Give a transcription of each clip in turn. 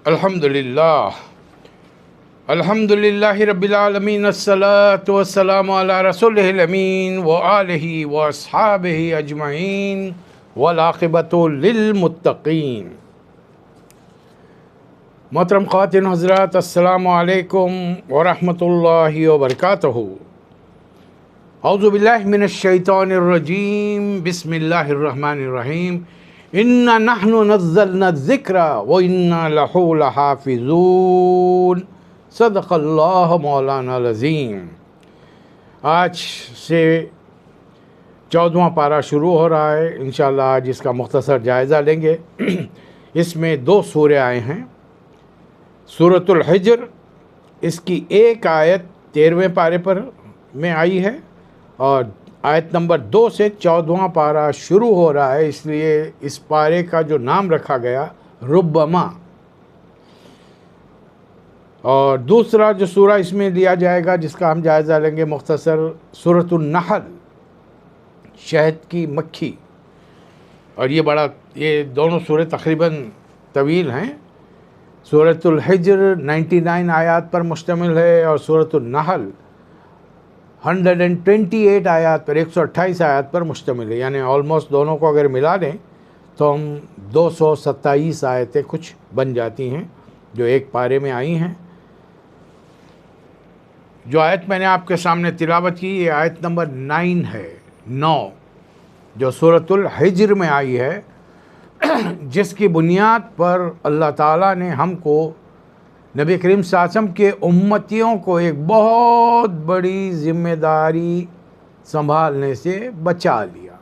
الحمدللہ الحمدللہ رب العالمین الصلاۃ والسلام علی رسولہ الامین وآلہ واصحابہ اجمعین والعاقبۃ للمتقین۔ محترم خواتین حضرات، السلام علیکم ورحمۃ اللہ وبرکاتہ۔ اعوذ باللہ من الشیطان الرجیم، بسم اللہ الرحمن الرحیم۔ اِنَّا نَحْنُ نَزَّلْنَا الذِّكْرَ وَإِنَّا لَهُ لَحَافِظُونَ۔ صدق اللہ مولانا العظیم۔ آج سے 14واں پارہ شروع ہو رہا ہے، انشاءاللہ آج اس کا مختصر جائزہ لیں گے۔ اس میں 2 سورے آئے ہیں۔ سورۃ الحجر، اس کی ایک آیت 13ویں پارے پر میں آئی ہے، اور آیت نمبر 2 سے 14واں پارہ شروع ہو رہا ہے، اس لیے اس پارے کا جو نام رکھا گیا ربما۔ اور دوسرا جو سورہ اس میں لیا جائے گا، جس کا ہم جائزہ لیں گے مختصر، سورۃ النحل، شہد کی مکھی۔ اور یہ دونوں سورے تقریباً طویل ہیں۔ سورۃ الحجر 99 آیات پر مشتمل ہے، اور سورۃ النحل 128 آیات پر، 128 آیات پر مشتمل ہے، یعنی آلموسٹ دونوں کو اگر ملا لیں تو ہم 227 آیتیں کچھ بن جاتی ہیں جو ایک پارے میں آئی ہیں۔ جو آیت میں نے آپ کے سامنے تلاوت کی، یہ آیت نمبر 9 جو سورۃ الحجر میں آئی ہے، جس کی بنیاد پر اللہ تعالیٰ نے ہم کو، نبی کریم صلی اللہ علیہ وسلم کے امتیوں کو، ایک بہت بڑی ذمہ داری سنبھالنے سے بچا لیا۔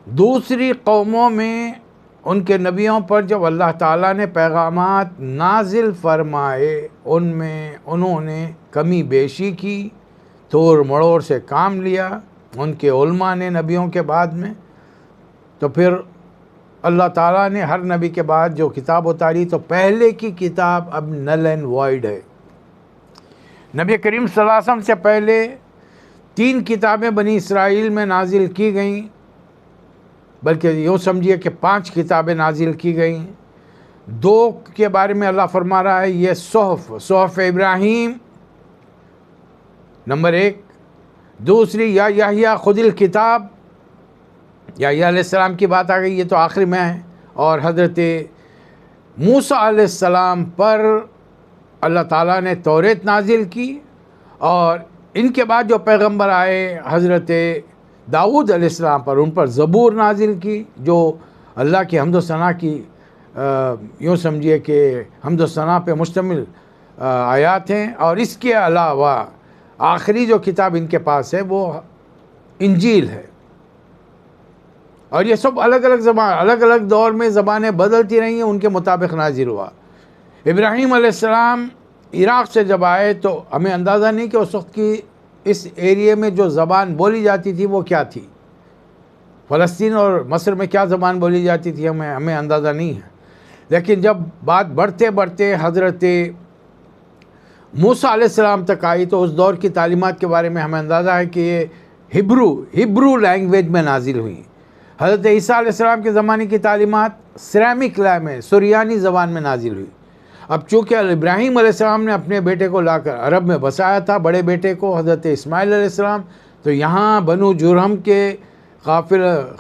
دوسری قوموں میں ان کے نبیوں پر جب اللہ تعالیٰ نے پیغامات نازل فرمائے، ان میں انہوں نے کمی بیشی کی، توڑ مڑوڑ سے کام لیا ان کے علماء نے نبیوں کے بعد میں، تو پھر اللہ تعالیٰ نے ہر نبی کے بعد جو کتاب اتاری، تو پہلے کی کتاب اب نل اینڈ وائڈ ہے۔ نبی کریم صلی اللہ علیہ وسلم سے پہلے 3 کتابیں بنی اسرائیل میں نازل کی گئیں، بلکہ یوں سمجھیے کہ 5 کتابیں نازل کی گئیں۔ 2 کے بارے میں اللہ فرما رہا ہے، یہ صحف ابراہیم نمبر 1، دوسری یا یحییٰ خذ الکتاب، یحییٰ علیہ السلام کی بات آ گئی، یہ تو آخر میں ہے۔ اور حضرت موسیٰ علیہ السلام پر اللہ تعالیٰ نے توریت نازل کی، اور ان کے بعد جو پیغمبر آئے حضرت داؤد علیہ السلام پر، ان پر زبور نازل کی، جو اللہ کی حمد و ثنا کی، یوں سمجھیے کہ حمد و ثنا پہ مشتمل آیات ہیں۔ اور اس کے علاوہ آخری جو کتاب ان کے پاس ہے وہ انجیل ہے۔ اور یہ سب الگ الگ دور میں زبانیں بدلتی رہی ہیں، ان کے مطابق نازل ہوا۔ ابراہیم علیہ السلام عراق سے جب آئے تو ہمیں اندازہ نہیں کہ اس وقت کی اس ایریے میں جو زبان بولی جاتی تھی وہ کیا تھی، فلسطین اور مصر میں کیا زبان بولی جاتی تھی ہمیں اندازہ نہیں ہے۔ لیکن جب بات بڑھتے بڑھتے حضرت موسیٰ علیہ السلام تک آئی تو اس دور کی تعلیمات کے بارے میں ہمیں اندازہ ہے کہ یہ ہبرو لینگویج میں نازل ہوئی۔ حضرت عیسیٰ علیہ السلام کے زمانے کی تعلیمات سریمک میں، سریانی زبان میں نازل ہوئی۔ اب چونکہ ابراہیم علیہ السلام نے اپنے بیٹے کو لا کر عرب میں بسایا تھا، بڑے بیٹے کو حضرت اسماعیل علیہ السلام، تو یہاں بنو جرہم کے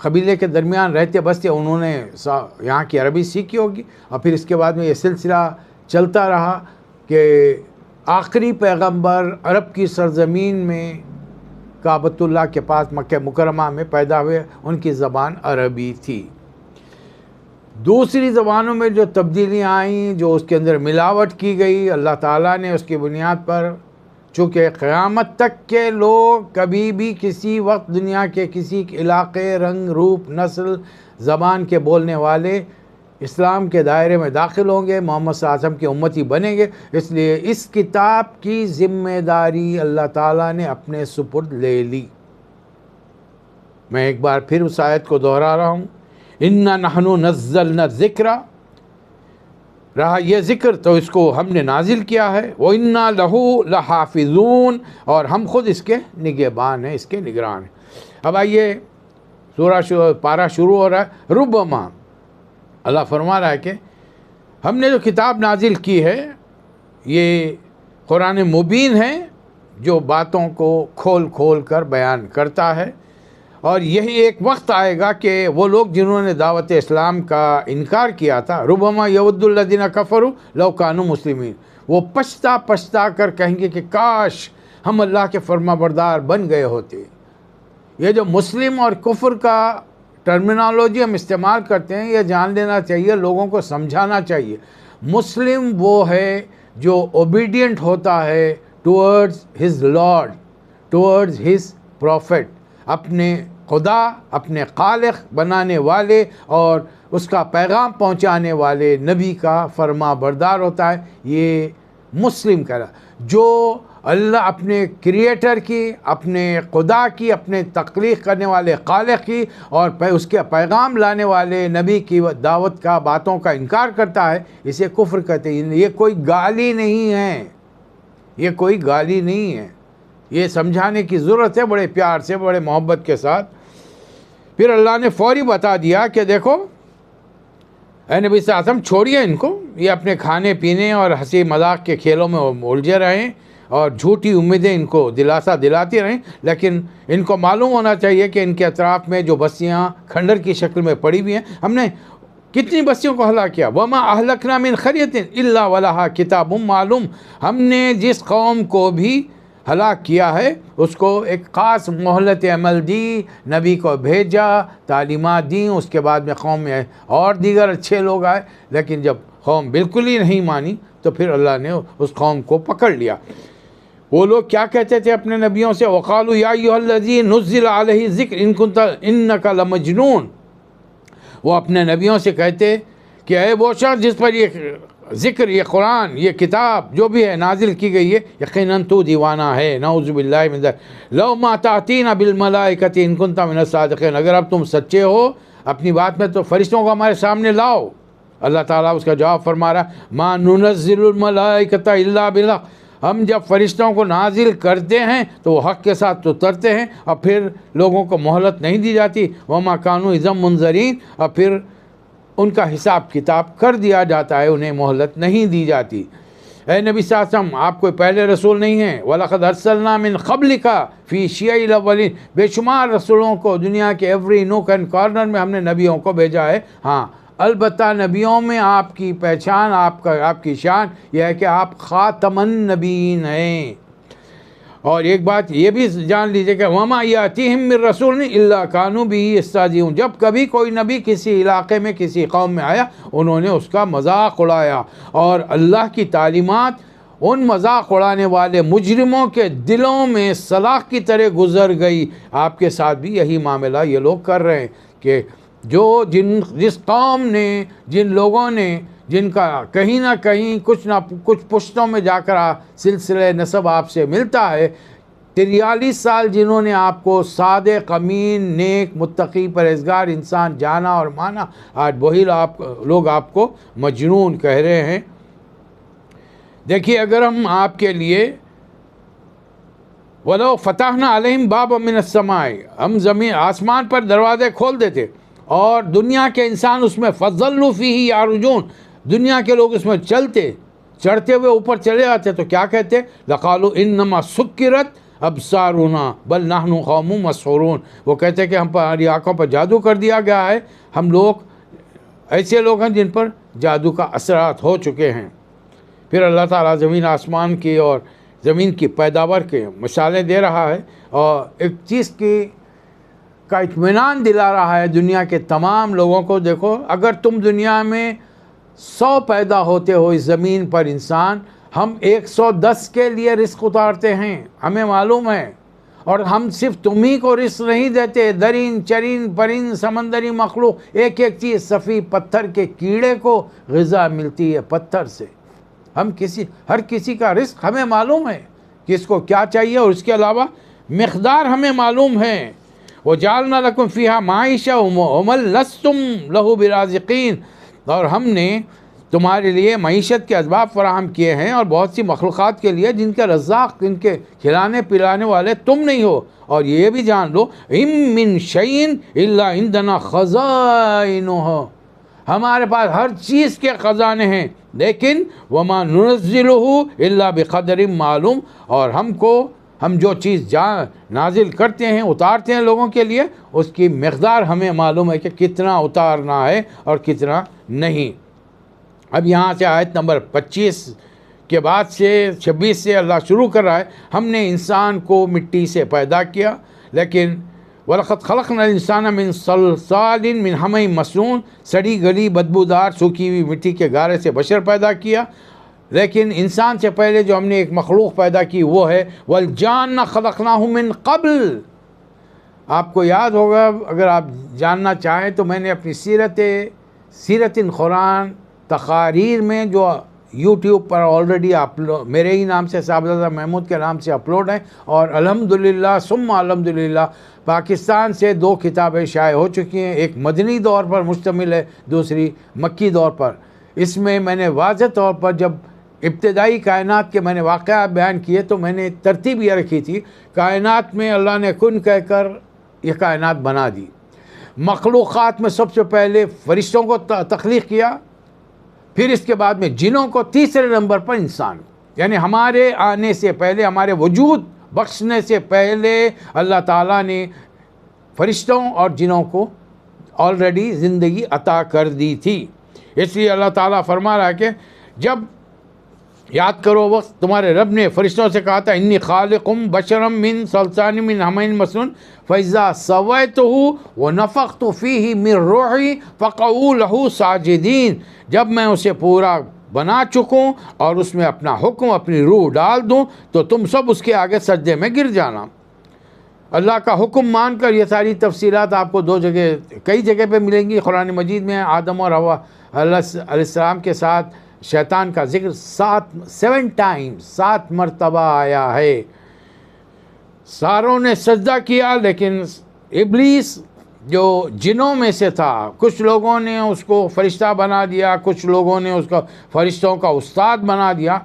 قبیلے کے درمیان رہتے بستے انہوں نے یہاں کی عربی سیکھی ہوگی، اور پھر اس کے بعد میں یہ سلسلہ چلتا رہا کہ آخری پیغمبر عرب کی سرزمین میں کعبۃ اللہ کے پاس مکہ مکرمہ میں پیدا ہوئے، ان کی زبان عربی تھی۔ دوسری زبانوں میں جو تبدیلیاں آئیں، جو اس کے اندر ملاوٹ کی گئی، اللہ تعالیٰ نے اس کی بنیاد پر، چونکہ قیامت تک کے لوگ کبھی بھی کسی وقت دنیا کے کسی علاقے، رنگ، روپ، نسل، زبان کے بولنے والے اسلام کے دائرے میں داخل ہوں گے، محمد صلی اللہ علیہ وسلم کی امتی بنیں گے۔ اس لیے اس کتاب کی ذمہ داری اللہ تعالیٰ نے اپنے سپرد لے لی۔ میں ایک بار پھر اس آیت کو دہرا رہا ہوں، اِنَّا نَحْنُ نَزَّلْنَا الذِّكْرَ، رہا یہ ذکر تو اس کو ہم نے نازل کیا ہے، وَإِنَّا لَهُ لَحَافِظُونَ، اور ہم خود اس کے نگہبان ہیں، اس کے نگران ہیں۔ اب آئیے پارہ شروع ہو رہا ہے، ربما اللہ فرما رہا ہے کہ ہم نے جو کتاب نازل کی ہے یہ قرآن مبین ہے، جو باتوں کو کھول کھول کر بیان کرتا ہے، اور یہی ایک وقت آئے گا کہ وہ لوگ جنہوں نے دعوت اسلام کا انکار کیا تھا، ربما یود الذین کفروا لو کانوا مسلمین، وہ پچھتا پچھتا کر کہیں گے کہ کاش ہم اللہ کے فرما بردار بن گئے ہوتے۔ یہ جو مسلم اور کفر کا ٹرمینالوجی ہم استعمال کرتے ہیں، یہ جان لینا چاہیے، لوگوں کو سمجھانا چاہیے۔ مسلم وہ ہے جو اوبیڈینٹ ہوتا ہے towards his lord, towards his prophet, اپنے خدا، اپنے خالق بنانے والے اور اس کا پیغام پہنچانے والے نبی کا فرما بردار ہوتا ہے۔ یہ مسلم کہلا جو اللہ اپنے کریٹر کی، اپنے خدا کی، اپنے تخلیق کرنے والے خالق کی اور اس کے پیغام لانے والے نبی کی دعوت کا، باتوں کا انکار کرتا ہے، اسے کفر کہتے ہیں۔ یہ کوئی گالی نہیں ہے، یہ کوئی گالی نہیں ہے، یہ سمجھانے کی ضرورت ہے بڑے پیار سے، بڑے محبت کے ساتھ۔ پھر اللہ نے فوری بتا دیا کہ دیکھو اے نبی صلی اللہ علیہ وسلم، چھوڑیے ان کو، یہ اپنے کھانے پینے اور ہنسی مذاق کے کھیلوں میں الجھے رہیں اور جھوٹی امیدیں ان کو دلاسا دلاتی رہیں، لیکن ان کو معلوم ہونا چاہیے کہ ان کے اطراف میں جو بستیاں کھنڈر کی شکل میں پڑی ہوئی ہیں، ہم نے کتنی بستیوں کو ہلاک کیا، وما اہلکنا من قریۃ الا ولہا کتاب معلوم، ہم نے جس قوم کو بھی ہلاک کیا ہے اس کو ایک خاص مہلت عمل دی، نبی کو بھیجا، تعلیمات دیں، اس کے بعد میں قوم میں اور دیگر اچھے لوگ آئے، لیکن جب قوم بالکل ہی نہیں مانی تو پھر اللہ نے اس قوم کو پکڑ لیا۔ وہ لوگ کیا کہتے تھے اپنے نبیوں سے، وقالوا یا ایھا الذی نزل علیہ الذکر ان کنت انک لمجنون، وہ اپنے نبیوں سے کہتے کہ اے وہ شخص جس پر یہ ذکر، یہ قرآن، یہ کتاب جو بھی ہے نازل کی گئی ہے، یقیناً تو دیوانہ ہے، نعوذ باللہ من ذلک، لو ما تأتینا بالملائکۃ ان کنت من الصادقین، اگر اب تم سچے ہو اپنی بات میں تو فرشتوں کو ہمارے سامنے لاؤ۔ اللہ تعالیٰ اس کا جواب فرما رہا ہے، ما ننزل الملائکۃ الا بالحق، ہم جب فرشتوں کو نازل کرتے ہیں تو وہ حق کے ساتھ اترتے ہیں اور پھر لوگوں کو مہلت نہیں دی جاتی، وما کانوا اذا منذرین، اور پھر ان کا حساب کتاب کر دیا جاتا ہے، انہیں مہلت نہیں دی جاتی۔ اے نبی صلی اللہ علیہ وسلم، آپ کوئی پہلے رسول نہیں ہیں، وَلَقَدْ أَرْسَلْنَا مِنْ قَبْلِكَ فِي شِيَعِ الْأَوَّلِينَ، بے شمار رسولوں کو دنیا کے ایوری نوک اینڈ کارنر میں ہم نے نبیوں کو بھیجا ہے۔ ہاں البتہ نبیوں میں آپ کی پہچان، آپ کی شان یہ ہے کہ آپ خاتم النبیین ہیں۔ اور ایک بات یہ بھی جان لیجئے کہ وَمَا يَأْتِيهِم مِّن رَّسُولٍ إِلَّا كَانُوا بِهِ يَسْتَهْزِئُونَ، جب کبھی کوئی نبی کسی علاقے میں، کسی قوم میں آیا، انہوں نے اس کا مذاق اڑایا، اور اللہ کی تعلیمات ان مذاق اڑانے والے مجرموں کے دلوں میں سلاخ کی طرح گزر گئی۔ آپ کے ساتھ بھی یہی معاملہ یہ لوگ کر رہے ہیں کہ جس قوم نے، جن لوگوں نے، جن کا کہیں نہ کہیں کچھ نہ کچھ پشتوں میں جا کر سلسلہ نسب آپ سے ملتا ہے، 43 سال جنہوں نے آپ کو صادق، امین، نیک، متقی، پرہیزگار انسان جانا اور مانا، آج وہی لوگ آپ کو مجنون کہہ رہے ہیں۔ دیکھیے اگر ہم آپ کے لیے وَلَوْ فَتَحْنَا عَلَيْهِمْ بَابًا مِّنَ السَّمَاءِ، ہم زمین آسمان پر دروازے کھول دیتے اور دنیا کے انسان اس میں فَظَلُّوا فِيهِ يَعْرُجُونَ، دنیا کے لوگ اس میں چڑھتے ہوئے اوپر چلے آتے تو کیا کہتے، لَقَالُوا إِنَّمَا سُكِّرَتْ أَبْصَارُنَا بَلْ نَحْنُ قَوْمٌ مَسْحُورُونَ، وہ کہتے کہ ہماری آنکھوں پر جادو کر دیا گیا ہے، ہم لوگ ایسے لوگ ہیں جن پر جادو کا اثرات ہو چکے ہیں۔ پھر اللہ تعالیٰ زمین آسمان کی اور زمین کی پیداوار کے مثالیں دے رہا ہے، اور ایک چیز کا اطمینان دلا رہا ہے دنیا کے تمام لوگوں کو، دیکھو اگر تم دنیا میں 100 پیدا ہوتے ہو اس زمین پر انسان، ہم 110 کے لیے رزق اتارتے ہیں، ہمیں معلوم ہے، اور ہم صرف تمہیں کو رزق نہیں دیتے، درین چرین پرند سمندری مخلوق، ایک ایک چیز، صفی پتھر کے کیڑے کو غذا ملتی ہے پتھر سے، ہر کسی کا رزق ہمیں معلوم ہے کس کو کیا چاہیے، اور اس کے علاوہ مقدار ہمیں معلوم ہے۔ وَجَعَلْنَا لَكُمْ فِيهَا مَعِيشَةً وَمَن لَّسْتُمْ لَهُ بِرَازِقِينَ، اور ہم نے تمہارے لیے معیشت کے اسباب فراہم کیے ہیں، اور بہت سی مخلوقات کے لیے جن کے رزاق، جن کے کھلانے پلانے والے تم نہیں ہو۔ اور یہ بھی جان لو، اِن مِّن شَيْءٍ إِلَّا عِندَنَا خَزَائِنُهُ، ہمارے پاس ہر چیز کے خزانے ہیں، لیکن وما ننزلہ الا بقدر معلوم، اور ہم جو چیز نازل کرتے ہیں، اتارتے ہیں لوگوں کے لیے، اس کی مقدار ہمیں معلوم ہے کہ کتنا اتارنا ہے اور کتنا نہیں۔ اب یہاں سے آیت نمبر 25 کے بعد سے 26 سے اللہ شروع کر رہا ہے، ہم نے انسان کو مٹی سے پیدا کیا، لیکن وَلَقَدْ خَلَقْنَا الْإِنسَانَ مِنْ صَلْصَالٍ مِنْ حَمَإٍ مَسْنُونٍ، سڑی گلی بدبودار سوکھی ہوئی مٹی کے گارے سے بشر پیدا کیا۔ لیکن انسان سے پہلے جو ہم نے ایک مخلوق پیدا کی وہ ہے وَالْجَانَّ خَلَقْنَاهُ مِنْ قَبْلِ۔ آپ کو یاد ہوگا، اگر آپ جاننا چاہیں تو میں نے اپنی سیرت قرآن تقاریر میں جو یوٹیوب پر آلریڈی میرے ہی نام سے صاحبزادہ محمود کے نام سے اپلوڈ ہیں، اور الحمدللہ ثم الحمدللہ پاکستان سے 2 کتابیں شائع ہو چکی ہیں، ایک مدنی دور پر مشتمل ہے، دوسری مکی دور پر۔ اس میں نے واضح طور پر جب ابتدائی کائنات کے میں نے واقعات بیان کیے تو میں نے ترتیب یہ رکھی تھی، کائنات میں اللہ نے کن کہہ کر یہ کائنات بنا دی۔ مخلوقات میں سب سے پہلے فرشتوں کو تخلیق کیا، پھر اس کے بعد میں جنوں کو، تیسرے نمبر پر انسان، یعنی ہمارے آنے سے پہلے، ہمارے وجود بخشنے سے پہلے اللہ تعالیٰ نے فرشتوں اور جنوں کو آلریڈی زندگی عطا کر دی تھی۔ اس لیے اللہ تعالیٰ فرما رہا ہے کہ جب یاد کرو وقت تمہارے رب نے فرشتوں سے کہا تھا انی خالقم بشرم من صلصال من حمإ مسنون فإذا سویتہ ونفخت فیہ من روحی فقعوا لہ ساجدین، جب میں اسے پورا بنا چکوں اور اس میں اپنا حکم، اپنی روح ڈال دوں تو تم سب اس کے آگے سجدے میں گر جانا۔ اللہ کا حکم مان کر یہ ساری تفصیلات آپ کو کئی جگہ پہ ملیں گی قرآن مجید میں۔ آدم اور حوا علیہ السلام کے ساتھ شیطان کا ذکر 7 مرتبہ آیا ہے۔ ساروں نے سجدہ کیا، لیکن ابلیس جو جنوں میں سے تھا، کچھ لوگوں نے اس کو فرشتہ بنا دیا، کچھ لوگوں نے اس کو فرشتوں کا استاد بنا دیا۔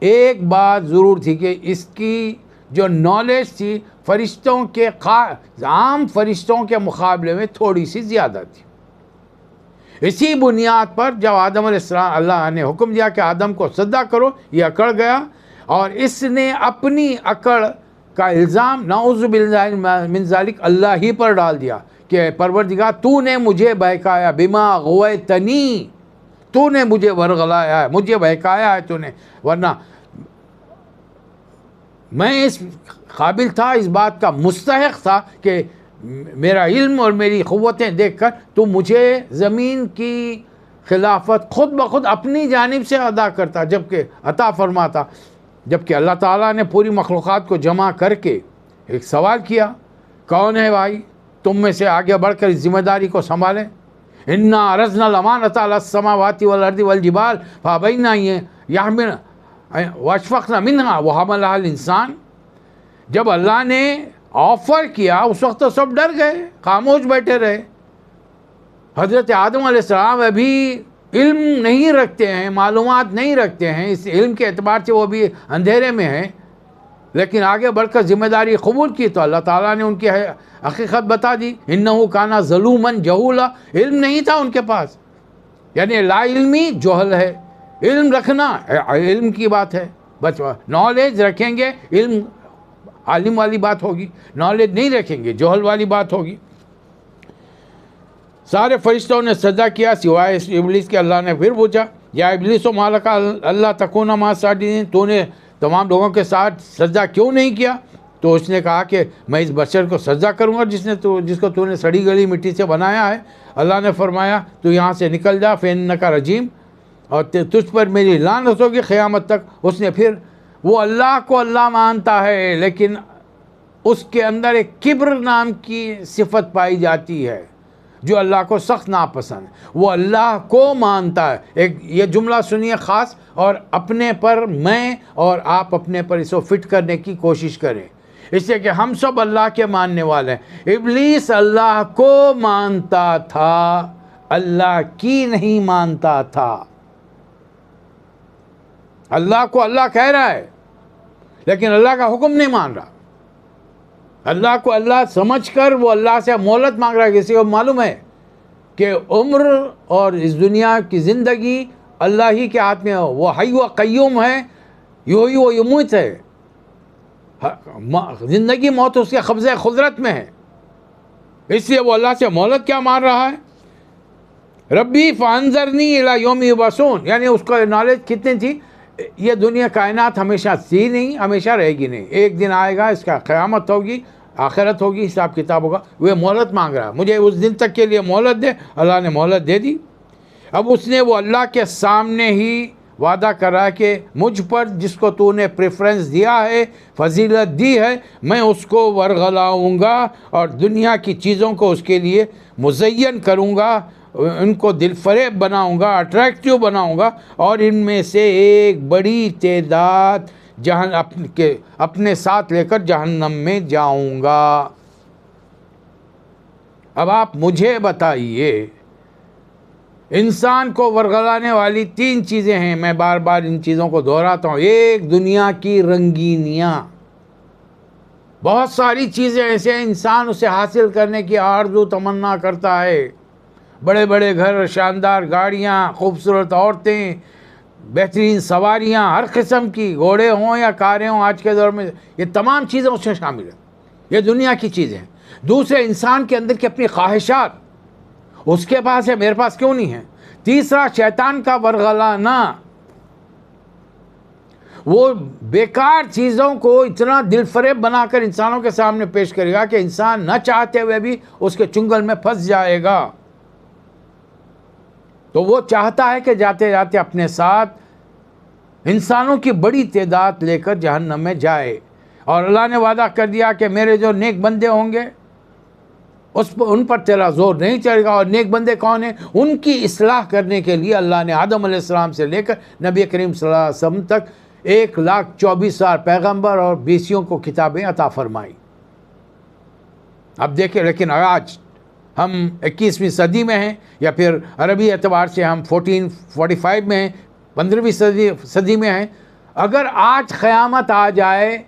ایک بات ضرور تھی کہ اس کی جو نالج تھی فرشتوں کے عام فرشتوں کے مقابلے میں تھوڑی سی زیادہ تھی۔ اسی بنیاد پر جب آدم علیہ السلام اللہ نے حکم دیا کہ آدم کو سجدہ کرو، یہ اکڑ گیا، اور اس نے اپنی اکڑ کا الزام نعوذ باللہ من ذالک اللہ ہی پر ڈال دیا کہ پروردگار تو نے مجھے بہکایا، بما غویتنی، تو نے مجھے ورغلایا ہے، مجھے بہکایا ہے تو نے، ورنہ میں اس قابل تھا، اس بات کا مستحق تھا کہ میرا علم اور میری قوتیں دیکھ کر تو مجھے زمین کی خلافت خود بخود اپنی جانب سے ادا کرتا، جبکہ عطا فرماتا، جبکہ اللہ تعالیٰ نے پوری مخلوقات کو جمع کر کے ایک سوال کیا، کون ہے بھائی تم میں سے آگے بڑھ کر اس ذمہ داری کو سنبھالیں؟ انا عرضنا الامانۃ علی السماوات والارض والجبال فابین ان یحملنها واشفقن منها وحملها الانسان۔ جب اللہ نے آفر کیا اس وقت تو سب ڈر گئے، خاموش بیٹھے رہے۔ حضرت آدم علیہ السلام ابھی علم نہیں رکھتے ہیں، معلومات نہیں رکھتے ہیں، اس علم کے اعتبار سے وہ بھی اندھیرے میں ہیں، لیکن آگے بڑھ کر ذمہ داری قبول کی تو اللہ تعالیٰ نے ان کی حقیقت بتا دی۔ انہ کانا ظلوما جہولا، علم نہیں تھا ان کے پاس، یعنی لا علمی جہل ہے۔ علم رکھنا علم کی بات ہے، بس نالج رکھیں گے علم عالم والی بات ہوگی، نالج نہیں رکھیں گے جہل والی بات ہوگی۔ سارے فرشتوں نے سجدہ کیا سوائے ابلیس کے۔ اللہ نے پھر پوچھا یا ابلیس و مالک اللہ تکون مع الساجدین، تو نے تمام لوگوں کے ساتھ سجدہ کیوں نہیں کیا؟ تو اس نے کہا کہ میں اس بشر کو سجدہ کروں گا جس کو تو نے سڑی گلی مٹی سے بنایا ہے۔ اللہ نے فرمایا تو یہاں سے نکل جا فإنک رجیم، اور تجھ پر میری لعنت ہوگی قیامت تک۔ اس نے پھر وہ اللہ کو اللہ مانتا ہے، لیکن اس کے اندر ایک کبر نام کی صفت پائی جاتی ہے جو اللہ کو سخت ناپسند ہے۔ وہ اللہ کو مانتا ہے، ایک یہ جملہ سنیے خاص، اور اپنے پر میں اور آپ اپنے پر اس کو فٹ کرنے کی کوشش کریں، اس لیے کہ ہم سب اللہ کے ماننے والے ہیں۔ ابلیس اللہ کو مانتا تھا، اللہ کی نہیں مانتا تھا۔ اللہ کو اللہ کہہ رہا ہے لیکن اللہ کا حکم نہیں مان رہا۔ اللہ کو اللہ سمجھ کر وہ اللہ سے مہلت مانگ رہا ہے۔ کسی کو معلوم ہے کہ عمر اور اس دنیا کی زندگی اللہ ہی کے ہاتھ میں ہو. وہ حی و قیوم ہے، یحیی و یمیت ہے. زندگی موت اس کے قبضہ قدرت میں ہے، اس لیے وہ اللہ سے مہلت کیا مار رہا ہے. ربی فانظرنی الی یوم یبعثون، یعنی اس کو نالج کتنی تھی، یہ دنیا کائنات ہمیشہ تھی نہیں، ہمیشہ رہے گی نہیں، ایک دن آئے گا، اس کا قیامت ہوگی، آخرت ہوگی، حساب کتاب ہوگا. وہ مہلت مانگ رہا ہے، مجھے اس دن تک کے لیے مہلت دے. اللہ نے مہلت دے دی. اب اس نے وہ اللہ کے سامنے ہی وعدہ کرا کہ مجھ پر جس کو تو نے پریفرنس دیا ہے، فضیلت دی ہے، میں اس کو ورغلاؤں گا اور دنیا کی چیزوں کو اس کے لیے مزین کروں گا، ان کو دل فریب بناؤں گا، اٹریکٹیو بناؤں گا، اور ان میں سے ایک بڑی تعداد اپنے ساتھ لے کر جہنم میں جاؤں گا. اب آپ مجھے بتائیے، انسان کو ورغلانے والی 3 چیزیں ہیں، میں بار بار ان چیزوں کو دہراتا ہوں. ایک، دنیا کی رنگینیاں. بہت ساری چیزیں ایسے ہیں انسان اسے حاصل کرنے کی آرزو تمنا کرتا ہے، بڑے بڑے گھر، شاندار گاڑیاں، خوبصورت عورتیں، بہترین سواریاں ہر قسم کی، گھوڑے ہوں یا کاریں ہوں. آج کے دور میں یہ تمام چیزیں اس میں شامل ہیں، یہ دنیا کی چیزیں ہیں. دوسرے، انسان کے اندر کی اپنی خواہشات، اس کے پاس ہے، میرے پاس کیوں نہیں ہے. تیسرا، شیطان کا ورغلانا، وہ بیکار چیزوں کو اتنا دل فریب بنا کر انسانوں کے سامنے پیش کرے گا کہ انسان نہ چاہتے ہوئے بھی اس کے چنگل میں پھنس جائے گا. تو وہ چاہتا ہے کہ جاتے جاتے اپنے ساتھ انسانوں کی بڑی تعداد لے کر جہنم میں جائے. اور اللہ نے وعدہ کر دیا کہ میرے جو نیک بندے ہوں گے ان پر تیرا زور نہیں چڑھے گا. اور نیک بندے کون ہیں؟ ان کی اصلاح کرنے کے لیے اللہ نے آدم علیہ السلام سے لے کر نبی کریم صلی اللہ علیہ وسلم تک 1,24,000 پیغمبر اور 20 کو کتابیں عطا فرمائی. اب دیکھیں، لیکن آج ہم 21ویں صدی میں ہیں، یا پھر عربی اعتبار سے ہم 1445 میں ہیں، 15ویں صدی میں ہیں. اگر آج قیامت آ جائے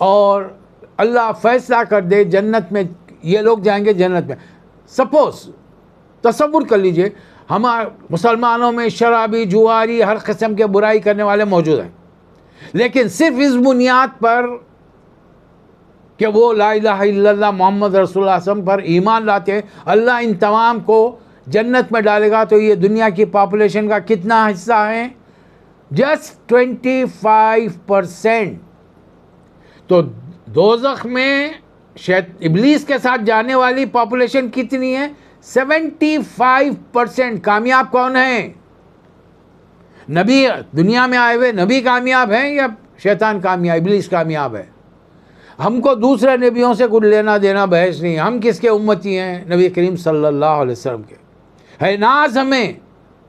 اور اللہ فیصلہ کر دے جنت میں یہ لوگ جائیں گے جنت میں، سپوز تصور کر لیجئے ہمارے مسلمانوں میں شرابی، جواری، ہر قسم کے برائی کرنے والے موجود ہیں، لیکن صرف اس بنیاد پر کہ وہ لا الہ الا اللہ محمد رسول اللہ صلی اللہ علیہ وسلم پر ایمان لاتے ہیں، اللہ ان تمام کو جنت میں ڈالے گا. تو یہ دنیا کی پاپولیشن کا کتنا حصہ ہے؟ جسٹ 25%. تو دوزخ میں ابلیس کے ساتھ جانے والی پاپولیشن کتنی ہے؟ 75%. کامیاب کون ہے؟ نبی دنیا میں آئے ہوئے نبی کامیاب ہیں یا شیطان کامیاب، ابلیس کامیاب ہے؟ ہم کو دوسرے نبیوں سے کچھ لینا دینا بحث نہیں. ہم کس کے امتی ہیں؟ نبی کریم صلی اللہ علیہ وسلم کے. ہے ناز ہمیں،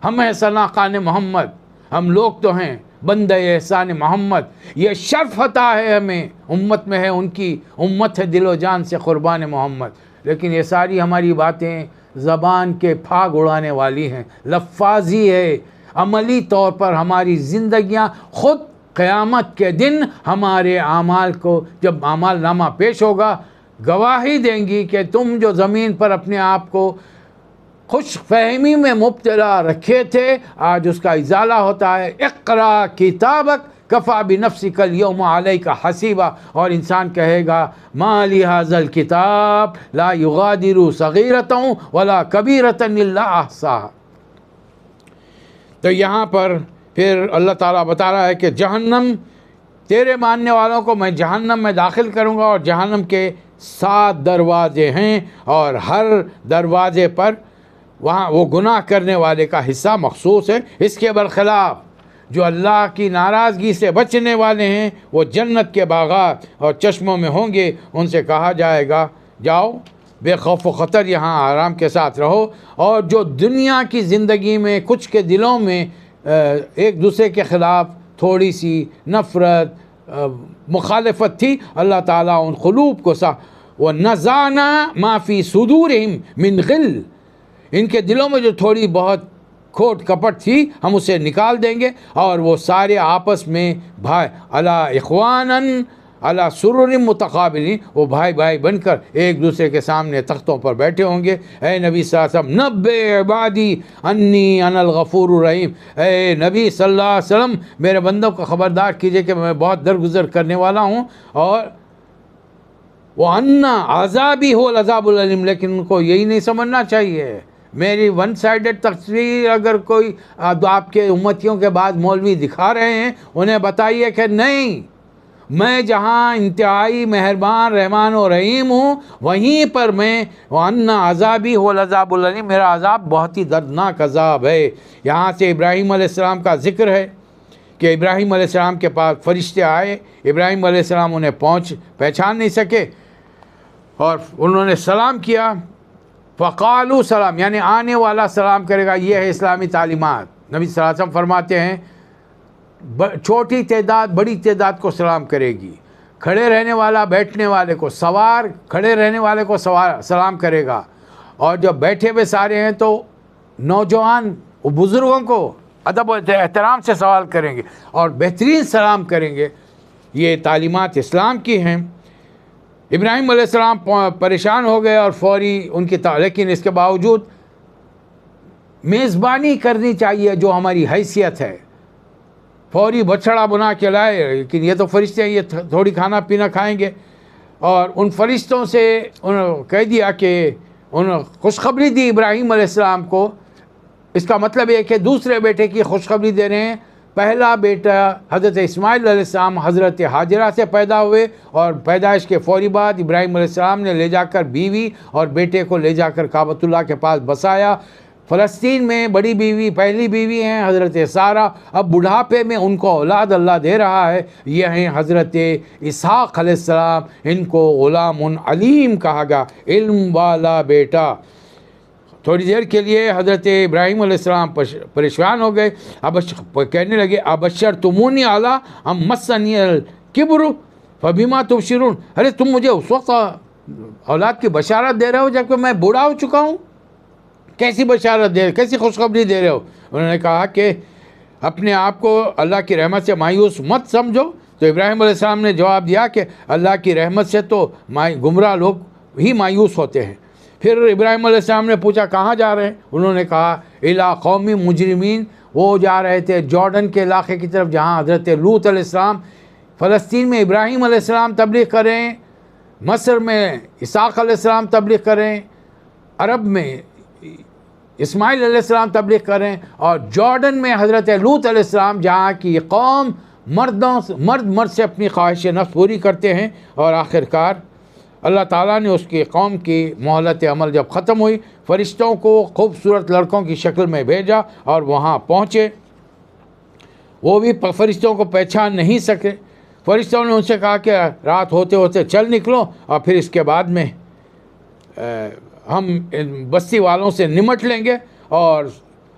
ہم ہیں ثناء محمد، ہم لوگ تو ہیں بندہ احسان محمد. یہ شرف عطا ہے ہمیں، امت میں ہے ان کی، امت ہے دل و جان سے قربان محمد. لیکن یہ ساری ہماری باتیں زبان کے پھاگ اڑانے والی ہیں، لفاظی ہے. عملی طور پر ہماری زندگیاں خود قیامت کے دن ہمارے اعمال کو جب اعمال نامہ پیش ہوگا گواہی دیں گی کہ تم جو زمین پر اپنے آپ کو خوش فہمی میں مبتلا رکھے تھے، آج اس کا ازالہ ہوتا ہے. اقرا کتابک کفا بنفسک الیوم علیک حسیبا. اور انسان کہے گا ما لی ھذا الکتاب لا یغادر صغیرۃ ولا کبیرۃ الا احصاها. تو یہاں پر پھر اللہ تعالیٰ بتا رہا ہے کہ جہنم، تیرے ماننے والوں کو میں جہنم میں داخل کروں گا، اور جہنم کے 7 دروازے ہیں، اور ہر دروازے پر وہاں وہ گناہ کرنے والے کا حصہ مخصوص ہے. اس کے برخلاف جو اللہ کی ناراضگی سے بچنے والے ہیں وہ جنت کے باغات اور چشموں میں ہوں گے. ان سے کہا جائے گا جاؤ بے خوف و خطر یہاں آرام کے ساتھ رہو. اور جو دنیا کی زندگی میں کچھ کے دلوں میں ایک دوسرے کے خلاف تھوڑی سی نفرت، مخالفت تھی، اللہ تعالیٰ ان قلوب کو وَنَزَعْنَا مَا فِي صُدُورِهِمْ مِنْ غِلٍّ، ان کے دلوں میں جو تھوڑی بہت کھوٹ کپٹ تھی ہم اسے نکال دیں گے، اور وہ سارے آپس میں بھائی الا اخواناً علی سرر متقابلین، وہ بھائی بھائی بن کر ایک دوسرے کے سامنے تختوں پر بیٹھے ہوں گے۔ اے نبی صلی اللہ علیہ وسلم نبئ عبادی انی انا الغفور الرحیم، اے نبی صلی اللہ علیہ وسلم میرے بندوں کو خبردار کیجئے کہ میں بہت درگزر کرنے والا ہوں، اور وَأَنَّ عَذَابِي هُوَ الْعَذَابُ الْأَلِيمُ، لیکن ان کو یہی نہیں سمجھنا چاہیے۔ میری ون سائیڈڈ تصویر اگر کوئی آپ کے امتیوں کے بعد مولوی دکھا رہے ہیں، انہیں بتائیے کہ نہیں، میں جہاں انتہائی مہربان رحمان و رحیم ہوں، وہیں پر میں وَأَنَّ عَذَابِي هُوَ الْعَذَابُ الْأَلِيمُ، میرا عذاب بہت ہی دردناک عذاب ہے۔ یہاں سے ابراہیم علیہ السلام کا ذکر ہے کہ ابراہیم علیہ السلام کے پاس فرشتے آئے، ابراہیم علیہ السلام انہیں پہچان نہیں سکے، اور انہوں نے سلام کیا، فقالو سلام، یعنی آنے والا سلام کرے گا۔ یہ ہے اسلامی تعلیمات۔ نبی صلی اللہ علیہ وسلم فرماتے ہیں چھوٹی تعداد بڑی تعداد کو سلام کرے گی، کھڑے رہنے والا بیٹھنے والے کو، سوار کھڑے رہنے والے کو سلام کرے گا، اور جب بیٹھے ہوئے سارے ہیں تو نوجوان بزرگوں کو ادب و احترام سے سوال کریں گے اور بہترین سلام کریں گے۔ یہ تعلیمات اسلام کی ہیں۔ ابراہیم علیہ السلام پریشان ہو گئے اور فوری ان کی لیکن اس کے باوجود میزبانی کرنی چاہیے جو ہماری حیثیت ہے۔ فوری بچڑا بنا کے لائے، لیکن یہ تو فرشتے ہیں، یہ تھوڑی کھانا پینا کھائیں گے، اور ان فرشتوں سے انہوں کہہ دیا کہ انہوں خوشخبری دی ابراہیم علیہ السلام کو۔ اس کا مطلب یہ کہ دوسرے بیٹے کی خوشخبری دے رہے ہیں۔ پہلا بیٹا حضرت اسماعیل علیہ السلام حضرت ہاجرہ سے پیدا ہوئے، اور پیدائش کے فوری بعد ابراہیم علیہ السلام نے لے جا کر بیوی اور بیٹے کو لے جا کر کعبۃ اللہ کے پاس بسایا۔ فلسطین میں بڑی بیوی پہلی بیوی ہیں حضرت سارہ، اب بڑھاپے میں ان کو اولاد اللہ دے رہا ہے، یہ ہیں حضرت اسحاق علیہ السلام، ان کو غلام علیم کہا گیا، علم والا بیٹا۔ تھوڑی دیر کے لیے حضرت ابراہیم علیہ السلام پریشان ہو گئے، کہنے لگے ابشرتمونی علی ام مسنی الکبر فبما تبشرون، ارے تم مجھے اس وقت اولاد کی بشارت دے رہے ہو جبکہ میں بوڑھا ہو چکا ہوں، کیسی بشارت دے، کیسی خوشخبری دے رہے ہو؟ انہوں نے کہا کہ اپنے آپ کو اللہ کی رحمت سے مایوس مت سمجھو۔ تو ابراہیم علیہ السلام نے جواب دیا کہ اللہ کی رحمت سے تو گمراہ لوگ ہی مایوس ہوتے ہیں۔ پھر ابراہیم علیہ السلام نے پوچھا کہاں جا رہے ہیں؟ انہوں نے کہا الی قوم مجرمین، وہ جا رہے تھے جارڈن کے علاقے کی طرف جہاں حضرت لوط علیہ السلام، فلسطین میں ابراہیم علیہ السلام تبلیغ کریں، مصر میں اسحاق علیہ السلام تبلیغ کریں، عرب میں اسماعیل علیہ السلام تبلیغ کریں، اور جارڈن میں حضرت لوط علیہ السلام جہاں کی قوم مرد سے اپنی خواہش نفس پوری کرتے ہیں، اور آخرکار اللہ تعالیٰ نے اس کی قوم کی مہلت عمل جب ختم ہوئی، فرشتوں کو خوبصورت لڑکوں کی شکل میں بھیجا اور وہاں پہنچے۔ وہ بھی فرشتوں کو پہچان نہیں سکے۔ فرشتوں نے ان سے کہا کہ رات ہوتے ہوتے چل نکلو، اور پھر اس کے بعد میں ہم بستی والوں سے نمٹ لیں گے۔ اور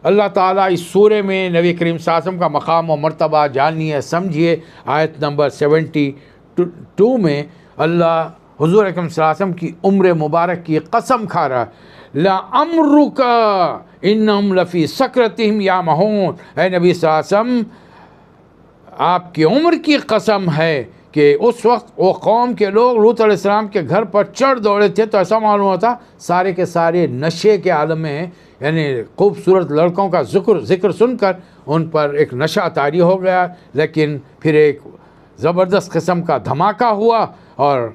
اللہ تعالیٰ اس سورے میں نبی کریم صلی اللہ علیہ وسلم کا مقام و مرتبہ جانیے سمجھیے۔ آیت نمبر 72 میں اللہ حضور اکرم صلی اللہ علیہ وسلم کی عمر مبارک کی قسم کھا رہا ہے، لَعَمْرُكَ إِنَّهُمْ لَفِي سَكْرَتِهِمْ يَعْمَهُونَ، اے نبی صلی اللہ علیہ وسلم آپ کی عمر کی قسم ہے کہ اس وقت وہ قوم کے لوگ لوط علیہ السلام کے گھر پر چڑھ دوڑے تھے، تو ایسا معلوم ہوتا سارے کے سارے نشے کے عالم میں ہیں، یعنی خوبصورت لڑکوں کا ذکر سن کر ان پر ایک نشہ طاری ہو گیا۔ لیکن پھر ایک زبردست قسم کا دھماکہ ہوا اور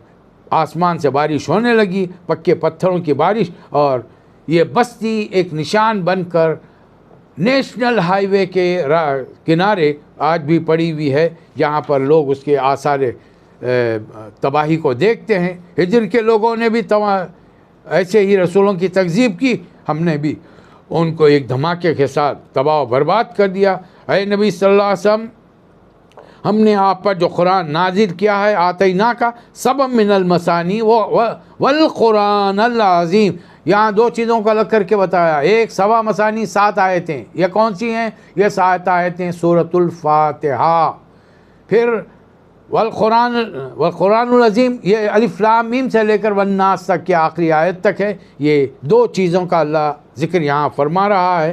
آسمان سے بارش ہونے لگی، پکے پتھروں کی بارش، اور یہ بستی ایک نشان بن کر نیشنل ہائی وے کے کنارے آج بھی پڑی ہوئی ہے، جہاں پر لوگ اس کے آثار تباہی کو دیکھتے ہیں۔ ہجر کے لوگوں نے بھی ایسے ہی رسولوں کی تکذیب کی، ہم نے بھی ان کو ایک دھماکے کے ساتھ تباہ و برباد کر دیا۔ اے نبی صلی اللہ علیہ وسلم، ہم نے آپ پر جو قرآن نازل کیا ہے، آتینا کا سبع من المثانی والقرآن العظیم، یہاں دو چیزوں کو الگ کر کے بتایا۔ ایک سبع مثانی 7 آیتیں، یہ کون سی ہیں؟ یہ 7 آیتیں سورۃ الفاتحہ۔ پھر والقرآن العظیم، یہ الف لام میم سے لے کر والناس تک کی آخری آیت تک ہے۔ یہ 2 چیزوں کا اللہ ذکر یہاں فرما رہا ہے۔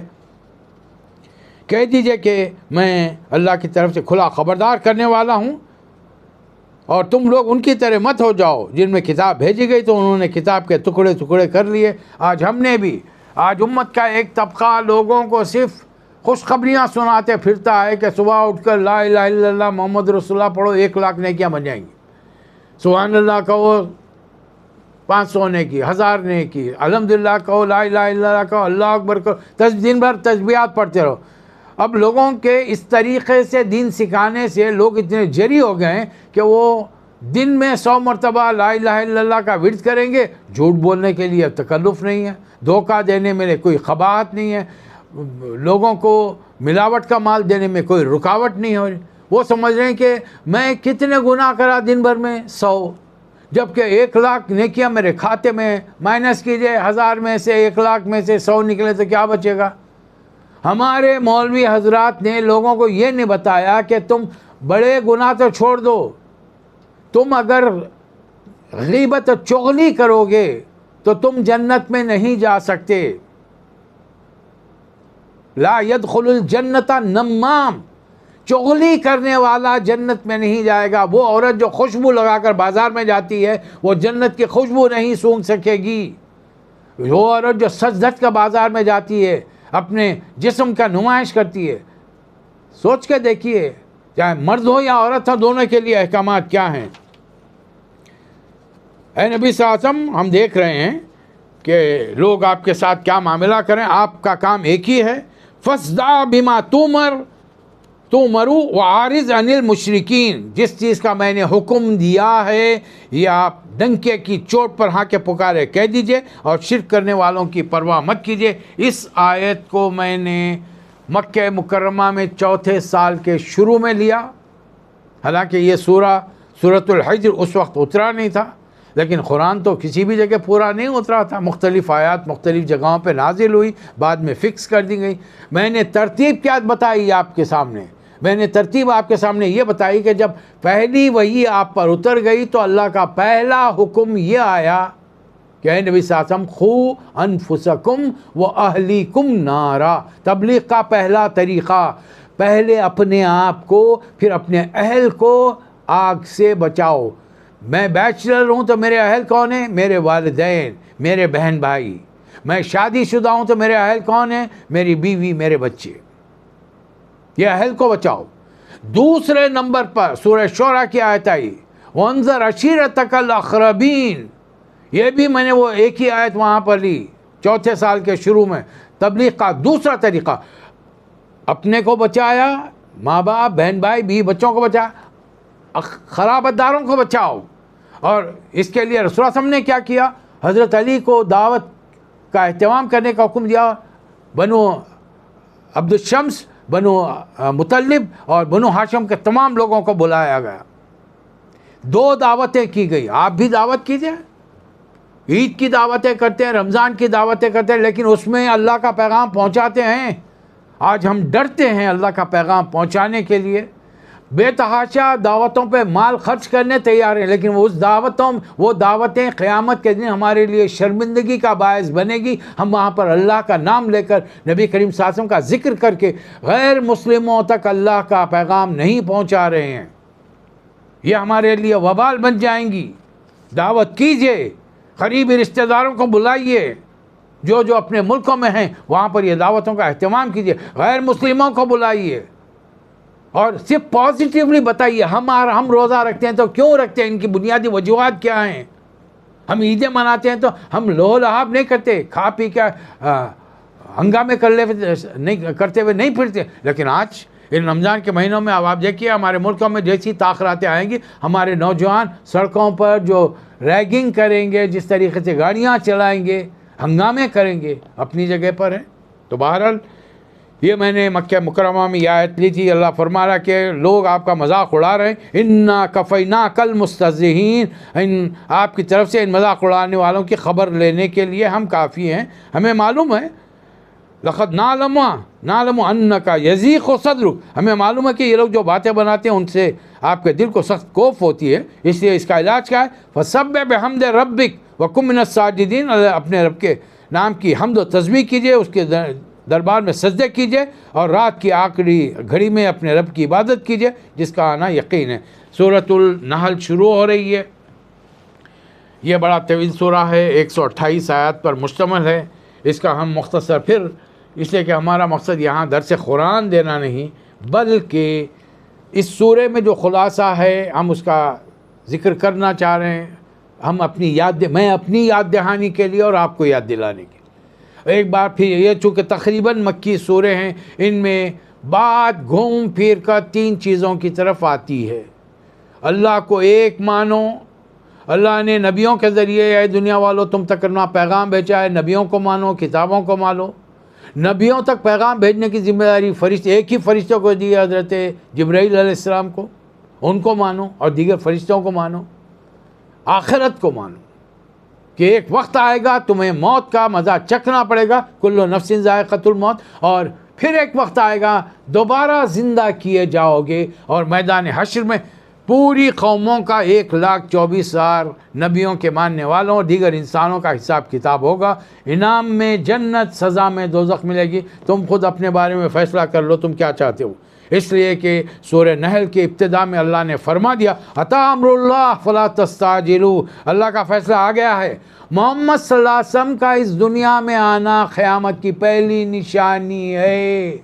کہہ دیجئے کہ میں اللہ کی طرف سے کھلا خبردار کرنے والا ہوں اور تم لوگ ان کی طرح مت ہو جاؤ جن میں کتاب بھیجی گئی تو انہوں نے کتاب کے ٹکڑے ٹکڑے کر لیے. آج ہم نے بھی، آج امت کا ایک طبقہ لوگوں کو صرف خوشخبریاں سناتے پھرتا ہے کہ صبح اٹھ کر لا الہ الا اللہ محمد رسول اللہ پڑھو 1,00,000 نیکیاں بن جائیں گی. سبحان اللہ کہو 500 نیکی، 1000 نیکی، الحمدللہ کہو، لا الہ الا اللہ کہو، اللہ اکبر کہو، دن بھر تسبیحات پڑھتے رہو. اب لوگوں کے اس طریقے سے دین سکھانے سے لوگ اتنے جری ہو گئے ہیں کہ وہ دن میں 100 مرتبہ لا الہ الا اللہ کا ورد کریں گے. جھوٹ بولنے کے لیے تکلف نہیں ہے، دھوکہ دینے میں کوئی قباحت نہیں ہے، لوگوں کو ملاوٹ کا مال دینے میں کوئی رکاوٹ نہیں ہو رہی. وہ سمجھ رہے ہیں کہ میں کتنے گناہ کرا دن بھر میں 100، جبکہ 1,00,000 نیکیاں میرے کھاتے میں مائنس کیجئے، 1000 میں سے 1,00,000 میں سے 100 نکلے تو کیا بچے گا. ہمارے مولوی حضرات نے لوگوں کو یہ نہیں بتایا کہ تم بڑے گناہ تو چھوڑ دو، تم اگر غیبت و چغلی کرو گے تو تم جنت میں نہیں جا سکتے. لا يدخل الجنت نمام، چغلی کرنے والا جنت میں نہیں جائے گا. وہ عورت جو خوشبو لگا کر بازار میں جاتی ہے وہ جنت کی خوشبو نہیں سونگھ سکے گی. وہ عورت جو سج دھج کا بازار میں جاتی ہے، اپنے جسم کا نمائش کرتی ہے، سوچ کے دیکھیے چاہے مرد ہو یا عورت ہو دونوں کے لیے احکامات کیا ہیں. اے نبی صلی اللہ علیہ وسلم، ہم دیکھ رہے ہیں کہ لوگ آپ کے ساتھ کیا معاملہ کریں. آپ کا کام ایک ہی ہے، فَاصْدَعْ بِمَا تُؤْمَرُ وَأَعْرِضْ عَنِ الْمُشْرِكِينَ. جس چیز کا میں نے حکم دیا ہے یہ آپ ڈنکے کی چوٹ پر ہاں کے پکارے کہہ دیجئے اور شرک کرنے والوں کی پرواہ مت کیجئے. اس آیت کو میں نے مکہ مکرمہ میں 4تھے سال کے شروع میں لیا. حالانکہ یہ سورۃ الحجر اس وقت اترا نہیں تھا، لیکن قرآن تو کسی بھی جگہ پورا نہیں اترا تھا. مختلف آیات مختلف جگہوں پہ نازل ہوئی، بعد میں فکس کر دی گئی. میں نے ترتیب کیا بتائی آپ کے سامنے؟ میں نے ترتیب آپ کے سامنے یہ بتائی کہ جب پہلی وحی آپ پر اتر گئی تو اللہ کا پہلا حکم یہ آیا کہ اے نبی صلی اللہ علیہ وسلم خو انفسکم و اہلیکم نارا. تبلیغ کا پہلا طریقہ، پہلے اپنے آپ کو پھر اپنے اہل کو آگ سے بچاؤ. میں بیچلر ہوں تو میرے اہل کون ہیں؟ میرے والدین، میرے بہن بھائی. میں شادی شدہ ہوں تو میرے اہل کون ہیں؟ میری بیوی، میرے بچے. یہ اہل کو بچاؤ. دوسرے نمبر پر سورہ شعراء کی آیت آئی وَانذِرْ عَشِيرَتَكَ الْأَقْرَبِينَ. یہ بھی میں نے وہ ایک ہی آیت وہاں پر لی 4تھے سال کے شروع میں. تبلیغ کا دوسرا طریقہ، اپنے کو بچایا، ماں باپ، بہن بھائی، بیوی بچوں کو بچایا، خرابت داروں کو بچاؤ. اور اس کے لیے رسول اللہ صلی اللہ علیہ وسلم نے کیا کیا؟ حضرت علی کو دعوت کا اہتمام کرنے کا حکم دیا. بنو عبد الشمس، بنو مطلب اور بنو ہاشم کے تمام لوگوں کو بلایا گیا. 2 دعوتیں کی گئی. آپ بھی دعوت کیجئے، عید کی دعوتیں کرتے ہیں، رمضان کی دعوتیں کرتے ہیں، لیکن اس میں اللہ کا پیغام پہنچاتے ہیں. آج ہم ڈرتے ہیں اللہ کا پیغام پہنچانے کے لیے، بے تحاشا دعوتوں پہ مال خرچ کرنے تیار ہیں، لیکن وہ دعوتیں قیامت کے دن ہمارے لیے شرمندگی کا باعث بنے گی. ہم وہاں پر اللہ کا نام لے کر، نبی کریم صلی اللہ علیہ وسلم کا ذکر کر کے غیر مسلموں تک اللہ کا پیغام نہیں پہنچا رہے ہیں. یہ ہمارے لیے وبال بن جائیں گی. دعوت کیجئے، قریبی رشتہ داروں کو بلائیے، جو اپنے ملکوں میں ہیں وہاں پر یہ دعوتوں کا اہتمام کیجئے. غیر مسلموں کو بلائیے اور صرف پازیٹیولی بتائیے. ہم روزہ رکھتے ہیں تو کیوں رکھتے ہیں؟ ان کی بنیادی وجوہات کیا ہیں؟ ہم عیدیں مناتے ہیں تو ہم لہو لہاب نہیں کرتے، کھا پی کے ہنگامے کرتے ہوئے نہیں پھرتے. لیکن آج ان رمضان کے مہینوں میں اب آپ دیکھیے ہمارے ملکوں میں جیسی تاخراتیں آئیں گی، ہمارے نوجوان سڑکوں پر جو ریگنگ کریں گے، جس طریقے سے گاڑیاں چلائیں گے، ہنگامے کریں گے، اپنی جگہ پر ہیں. تو بہرحال یہ میں نے مکہ مکرمہ میں یہ آیت لی تھی. اللہ فرما رہا کہ لوگ آپ کا مذاق اڑا رہے ہیں. اِنَّا كَفَيْنَاكَ الْمُسْتَهْزِئِينَ. آپ کی طرف سے ان مذاق اڑانے والوں کی خبر لینے کے لیے ہم کافی ہیں. ہمیں معلوم ہے لَقَدْ نَعْلَمُ أَنَّكَ يَضِيقُ صَدْرُكَ. ہمیں معلوم ہے کہ یہ لوگ جو باتیں بناتے ہیں ان سے آپ کے دل کو سخت کوف ہوتی ہے. اس لیے اس کا علاج کیا ہے؟ فَسَبِّحْ بِحَمْدِ رَبِّكَ وَكُن مِّنَ السَّاجِدِينَ. اپنے رب کے نام کی حمد و تسبیح کیجئے، اس کے دربار میں سجدے کیجئے اور رات کی آخری گھڑی میں اپنے رب کی عبادت کیجئے جس کا آنا یقین ہے۔ سورۃ النحل شروع ہو رہی ہے۔ یہ بڑا طویل سورہ ہے، 128 آیات پر مشتمل ہے۔ اس کا ہم مختصر پھر اس لیے کہ ہمارا مقصد یہاں درس قرآن دینا نہیں، بلکہ اس سورے میں جو خلاصہ ہے ہم اس کا ذکر کرنا چاہ رہے ہیں، ہم میں اپنی یاد دہانی کے لیے اور آپ کو یاد دلانے کے لیے۔ ایک بار پھر یہ چونکہ تقریباً مکی سورے ہیں، ان میں بات گھوم پھر کر 3 چیزوں کی طرف آتی ہے۔ اللہ کو ایک مانو، اللہ نے نبیوں کے ذریعے اے دنیا والوں تم تک کرنا پیغام بھیجا ہے، نبیوں کو مانو، کتابوں کو مانو۔ نبیوں تک پیغام بھیجنے کی ذمہ داری ایک ہی فرشتوں کو دی ہے، حضرت جبرائیل علیہ السلام کو، ان کو مانو اور دیگر فرشتوں کو مانو۔ آخرت کو مانو کہ ایک وقت آئے گا تمہیں موت کا مزہ چکھنا پڑے گا، کل نفس ذائقۃ الموت، اور پھر ایک وقت آئے گا دوبارہ زندہ کیے جاؤ گے، اور میدان حشر میں پوری قوموں کا 1,24,000 نبیوں کے ماننے والوں اور دیگر انسانوں کا حساب کتاب ہوگا۔ انعام میں جنت، سزا میں دوزخ ملے گی۔ تم خود اپنے بارے میں فیصلہ کر لو تم کیا چاہتے ہو، اس لیے کہ سورہ نحل کی ابتدا میں اللہ نے فرما دیا اتی امر اللہ فلا تستعجلوا، اللہ کا فیصلہ آ گیا ہے۔ محمد صلی اللہ علیہ وسلم کا اس دنیا میں آنا قیامت کی پہلی نشانی ہے،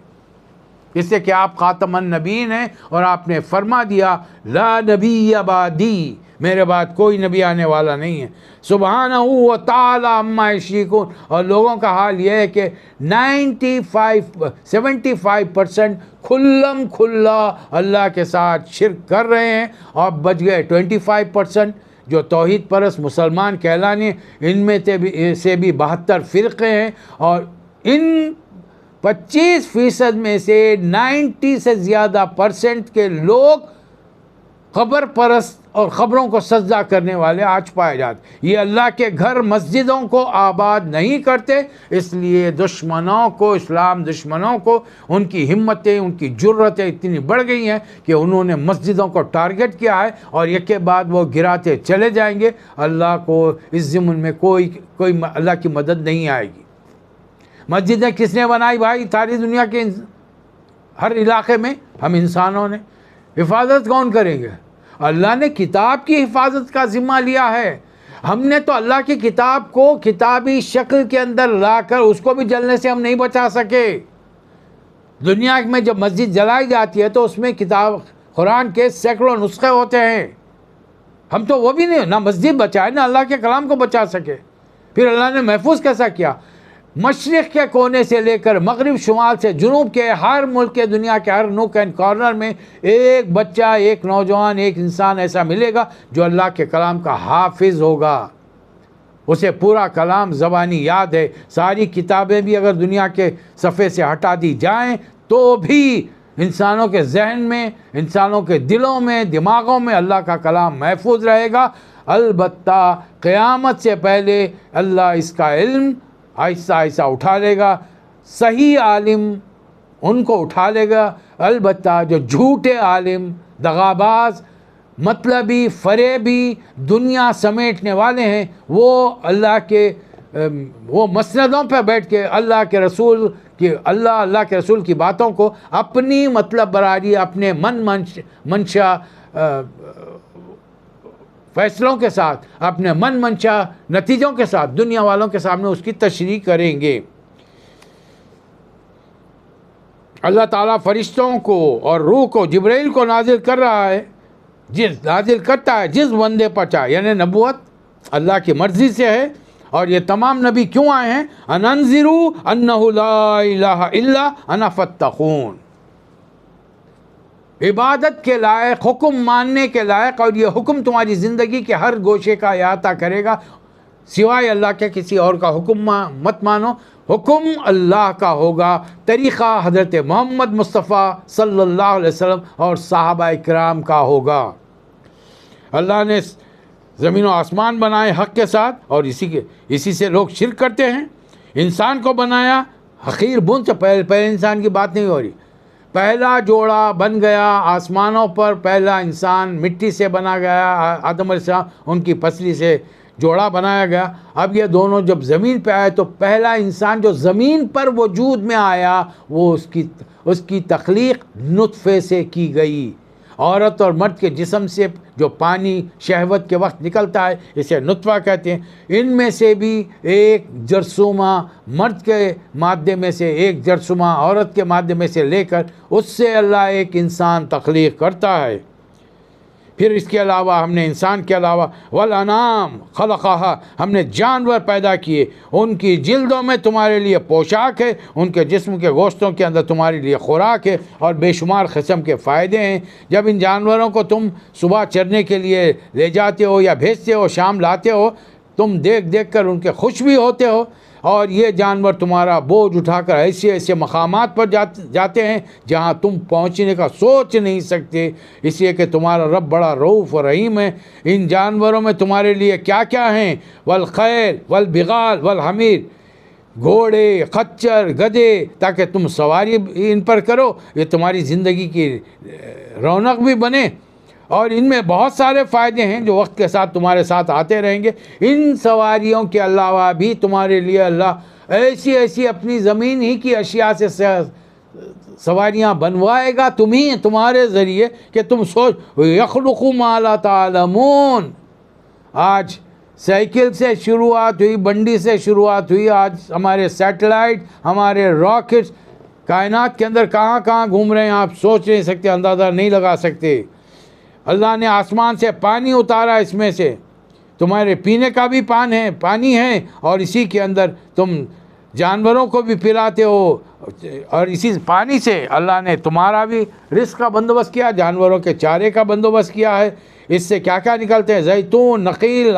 اس سے کہ آپ خاتم النبیین ہیں، اور آپ نے فرما دیا لا نبی بعدی، میرے بعد کوئی نبی آنے والا نہیں ہے۔ سبحانہ و تعالی عما یشرکون، اور لوگوں کا حال یہ ہے کہ 75% کھلم کھلا اللہ کے ساتھ شرک کر رہے ہیں، اور بچ گئے 25% جو توحید پرست مسلمان کہلانے، ان میں سے بھی 72 فرقے ہیں، اور ان 25% میں سے 90 سے زیادہ % کے لوگ قبر پرست اور قبروں کو سجدہ کرنے والے آج پائے جاتے۔ یہ اللہ کے گھر مسجدوں کو آباد نہیں کرتے، اس لیے دشمنوں کو، اسلام دشمنوں کو، ان کی ہمتیں، ان کی جرتیں اتنی بڑھ گئی ہیں کہ انہوں نے مسجدوں کو ٹارگٹ کیا ہے، اور ایک کے بعد وہ گراتے چلے جائیں گے۔ اللہ کو اس ضمن میں کوئی اللہ کی مدد نہیں آئے گی۔ مسجدیں کس نے بنائی بھائی؟ ساری دنیا کے ہر علاقے میں ہم انسانوں نے۔ حفاظت کون کریں گے؟ اللہ نے کتاب کی حفاظت کا ذمہ لیا ہے۔ ہم نے تو اللہ کی کتاب کو کتابی شکل کے اندر لا کر اس کو بھی جلنے سے ہم نہیں بچا سکے۔ دنیا میں جب مسجد جلائی جاتی ہے تو اس میں کتاب قرآن کے سینکڑوں نسخے ہوتے ہیں، ہم تو وہ بھی نہیں، نہ مسجد بچائے نہ اللہ کے کلام کو بچا سکے۔ پھر اللہ نے محفوظ کیسا کیا؟ مشرق کے کونے سے لے کر مغرب، شمال سے جنوب کے ہر ملک کے دنیا کے ہر نوک اینڈ کارنر میں ایک بچہ، ایک نوجوان، ایک انسان ایسا ملے گا جو اللہ کے کلام کا حافظ ہوگا، اسے پورا کلام زبانی یاد ہے۔ ساری کتابیں بھی اگر دنیا کے صفحے سے ہٹا دی جائیں تو بھی انسانوں کے ذہن میں، انسانوں کے دلوں میں، دماغوں میں اللہ کا کلام محفوظ رہے گا۔ البتہ قیامت سے پہلے اللہ اس کا علم آہستہ آہستہ اٹھا لے گا، صحیح عالم ان کو اٹھا لے گا، البتہ جو جھوٹے عالم، دغاباز، مطلبی، فریبی، دنیا سمیٹنے والے ہیں، وہ اللہ کے وہ مسندوں پہ بیٹھ کے اللہ کے رسول کی باتوں کو اپنی مطلب براری، اپنے منشا فیصلوں کے ساتھ، اپنے منشا نتیجوں کے ساتھ دنیا والوں کے سامنے اس کی تشریح کریں گے۔ اللہ تعالیٰ فرشتوں کو اور روح کو، جبرائیل کو نازل کر رہا ہے، نازل کرتا ہے جس بندے پر چاہے، یعنی نبوت اللہ کی مرضی سے ہے۔ اور یہ تمام نبی کیوں آئے ہیں؟ ان انذروا انہ لا الہ الا انا فاتقون، عبادت کے لائق، حکم ماننے کے لائق، اور یہ حکم تمہاری زندگی کے ہر گوشے کا احاطہ کرے گا، سوائے اللہ کے کسی اور کا حکم مت مانو، حکم اللہ کا ہوگا، طریقہ حضرت محمد مصطفیٰ صلی اللہ علیہ وسلم اور صحابہ کرام کا ہوگا۔ اللہ نے زمین و آسمان بنائے حق کے ساتھ، اور اسی سے لوگ شرک کرتے ہیں۔ انسان کو بنایا حقیر بن سے، پہلے انسان کی بات نہیں ہو رہی، پہلا جوڑا بن گیا آسمانوں پر، پہلا انسان مٹی سے بنا گیا، آدم علیہ السلام ان کی پسلی سے جوڑا بنایا گیا. اب یہ دونوں جب زمین پہ آئے تو پہلا انسان جو زمین پر وجود میں آیا وہ اس کی تخلیق نطفے سے کی گئی. عورت اور مرد کے جسم سے جو پانی شہوت کے وقت نکلتا ہے اسے نطفہ کہتے ہیں. ان میں سے بھی ایک جرثومہ مرد کے مادے میں سے، ایک جرثومہ عورت کے مادے میں سے لے کر اس سے اللہ ایک انسان تخلیق کرتا ہے. پھر اس کے علاوہ ہم نے انسان کے علاوہ والانعام خلقہا، ہم نے جانور پیدا کیے، ان کی جلدوں میں تمہارے لیے پوشاک ہے، ان کے جسم کے گوشتوں کے اندر تمہارے لیے خوراک ہے اور بے شمار قسم کے فائدے ہیں. جب ان جانوروں کو تم صبح چرنے کے لیے لے جاتے ہو یا بھیجتے ہو، شام لاتے ہو، تم دیکھ دیکھ کر ان کے خوش بھی ہوتے ہو. اور یہ جانور تمہارا بوجھ اٹھا کر ایسے ایسے مقامات پر جاتے ہیں جہاں تم پہنچنے کا سوچ نہیں سکتے، اس لیے کہ تمہارا رب بڑا رؤوف و رحیم ہے. ان جانوروں میں تمہارے لیے کیا کیا ہیں؟ والخیل والبغال والحمیر، گھوڑے، خچر، گدھے، تاکہ تم سواری ان پر کرو، یہ تمہاری زندگی کی رونق بھی بنے. اور ان میں بہت سارے فائدے ہیں جو وقت کے ساتھ تمہارے ساتھ آتے رہیں گے. ان سواریوں کے علاوہ بھی تمہارے لیے اللہ ایسی ایسی اپنی زمین ہی کی اشیاء سے سواریاں بنوائے گا تمہارے ذریعے کہ تم سوچ یخلق ما لا تعلمون. آج سائیکل سے شروعات ہوئی، بنڈی سے شروعات ہوئی، آج ہمارے سیٹلائٹ، ہمارے راکٹس کائنات کے اندر کہاں کہاں گھوم رہے ہیں، آپ سوچ نہیں سکتے، اندازہ نہیں لگا سکتے. اللہ نے آسمان سے پانی اتارا، اس میں سے تمہارے پینے کا بھی پانی ہے اور اسی کے اندر تم جانوروں کو بھی پلاتے ہو، اور اسی پانی سے اللہ نے تمہارا بھی رزق کا بندوبست کیا، جانوروں کے چارے کا بندوبست کیا ہے. اس سے کیا کیا نکلتے ہیں؟ زیتون، نخیل،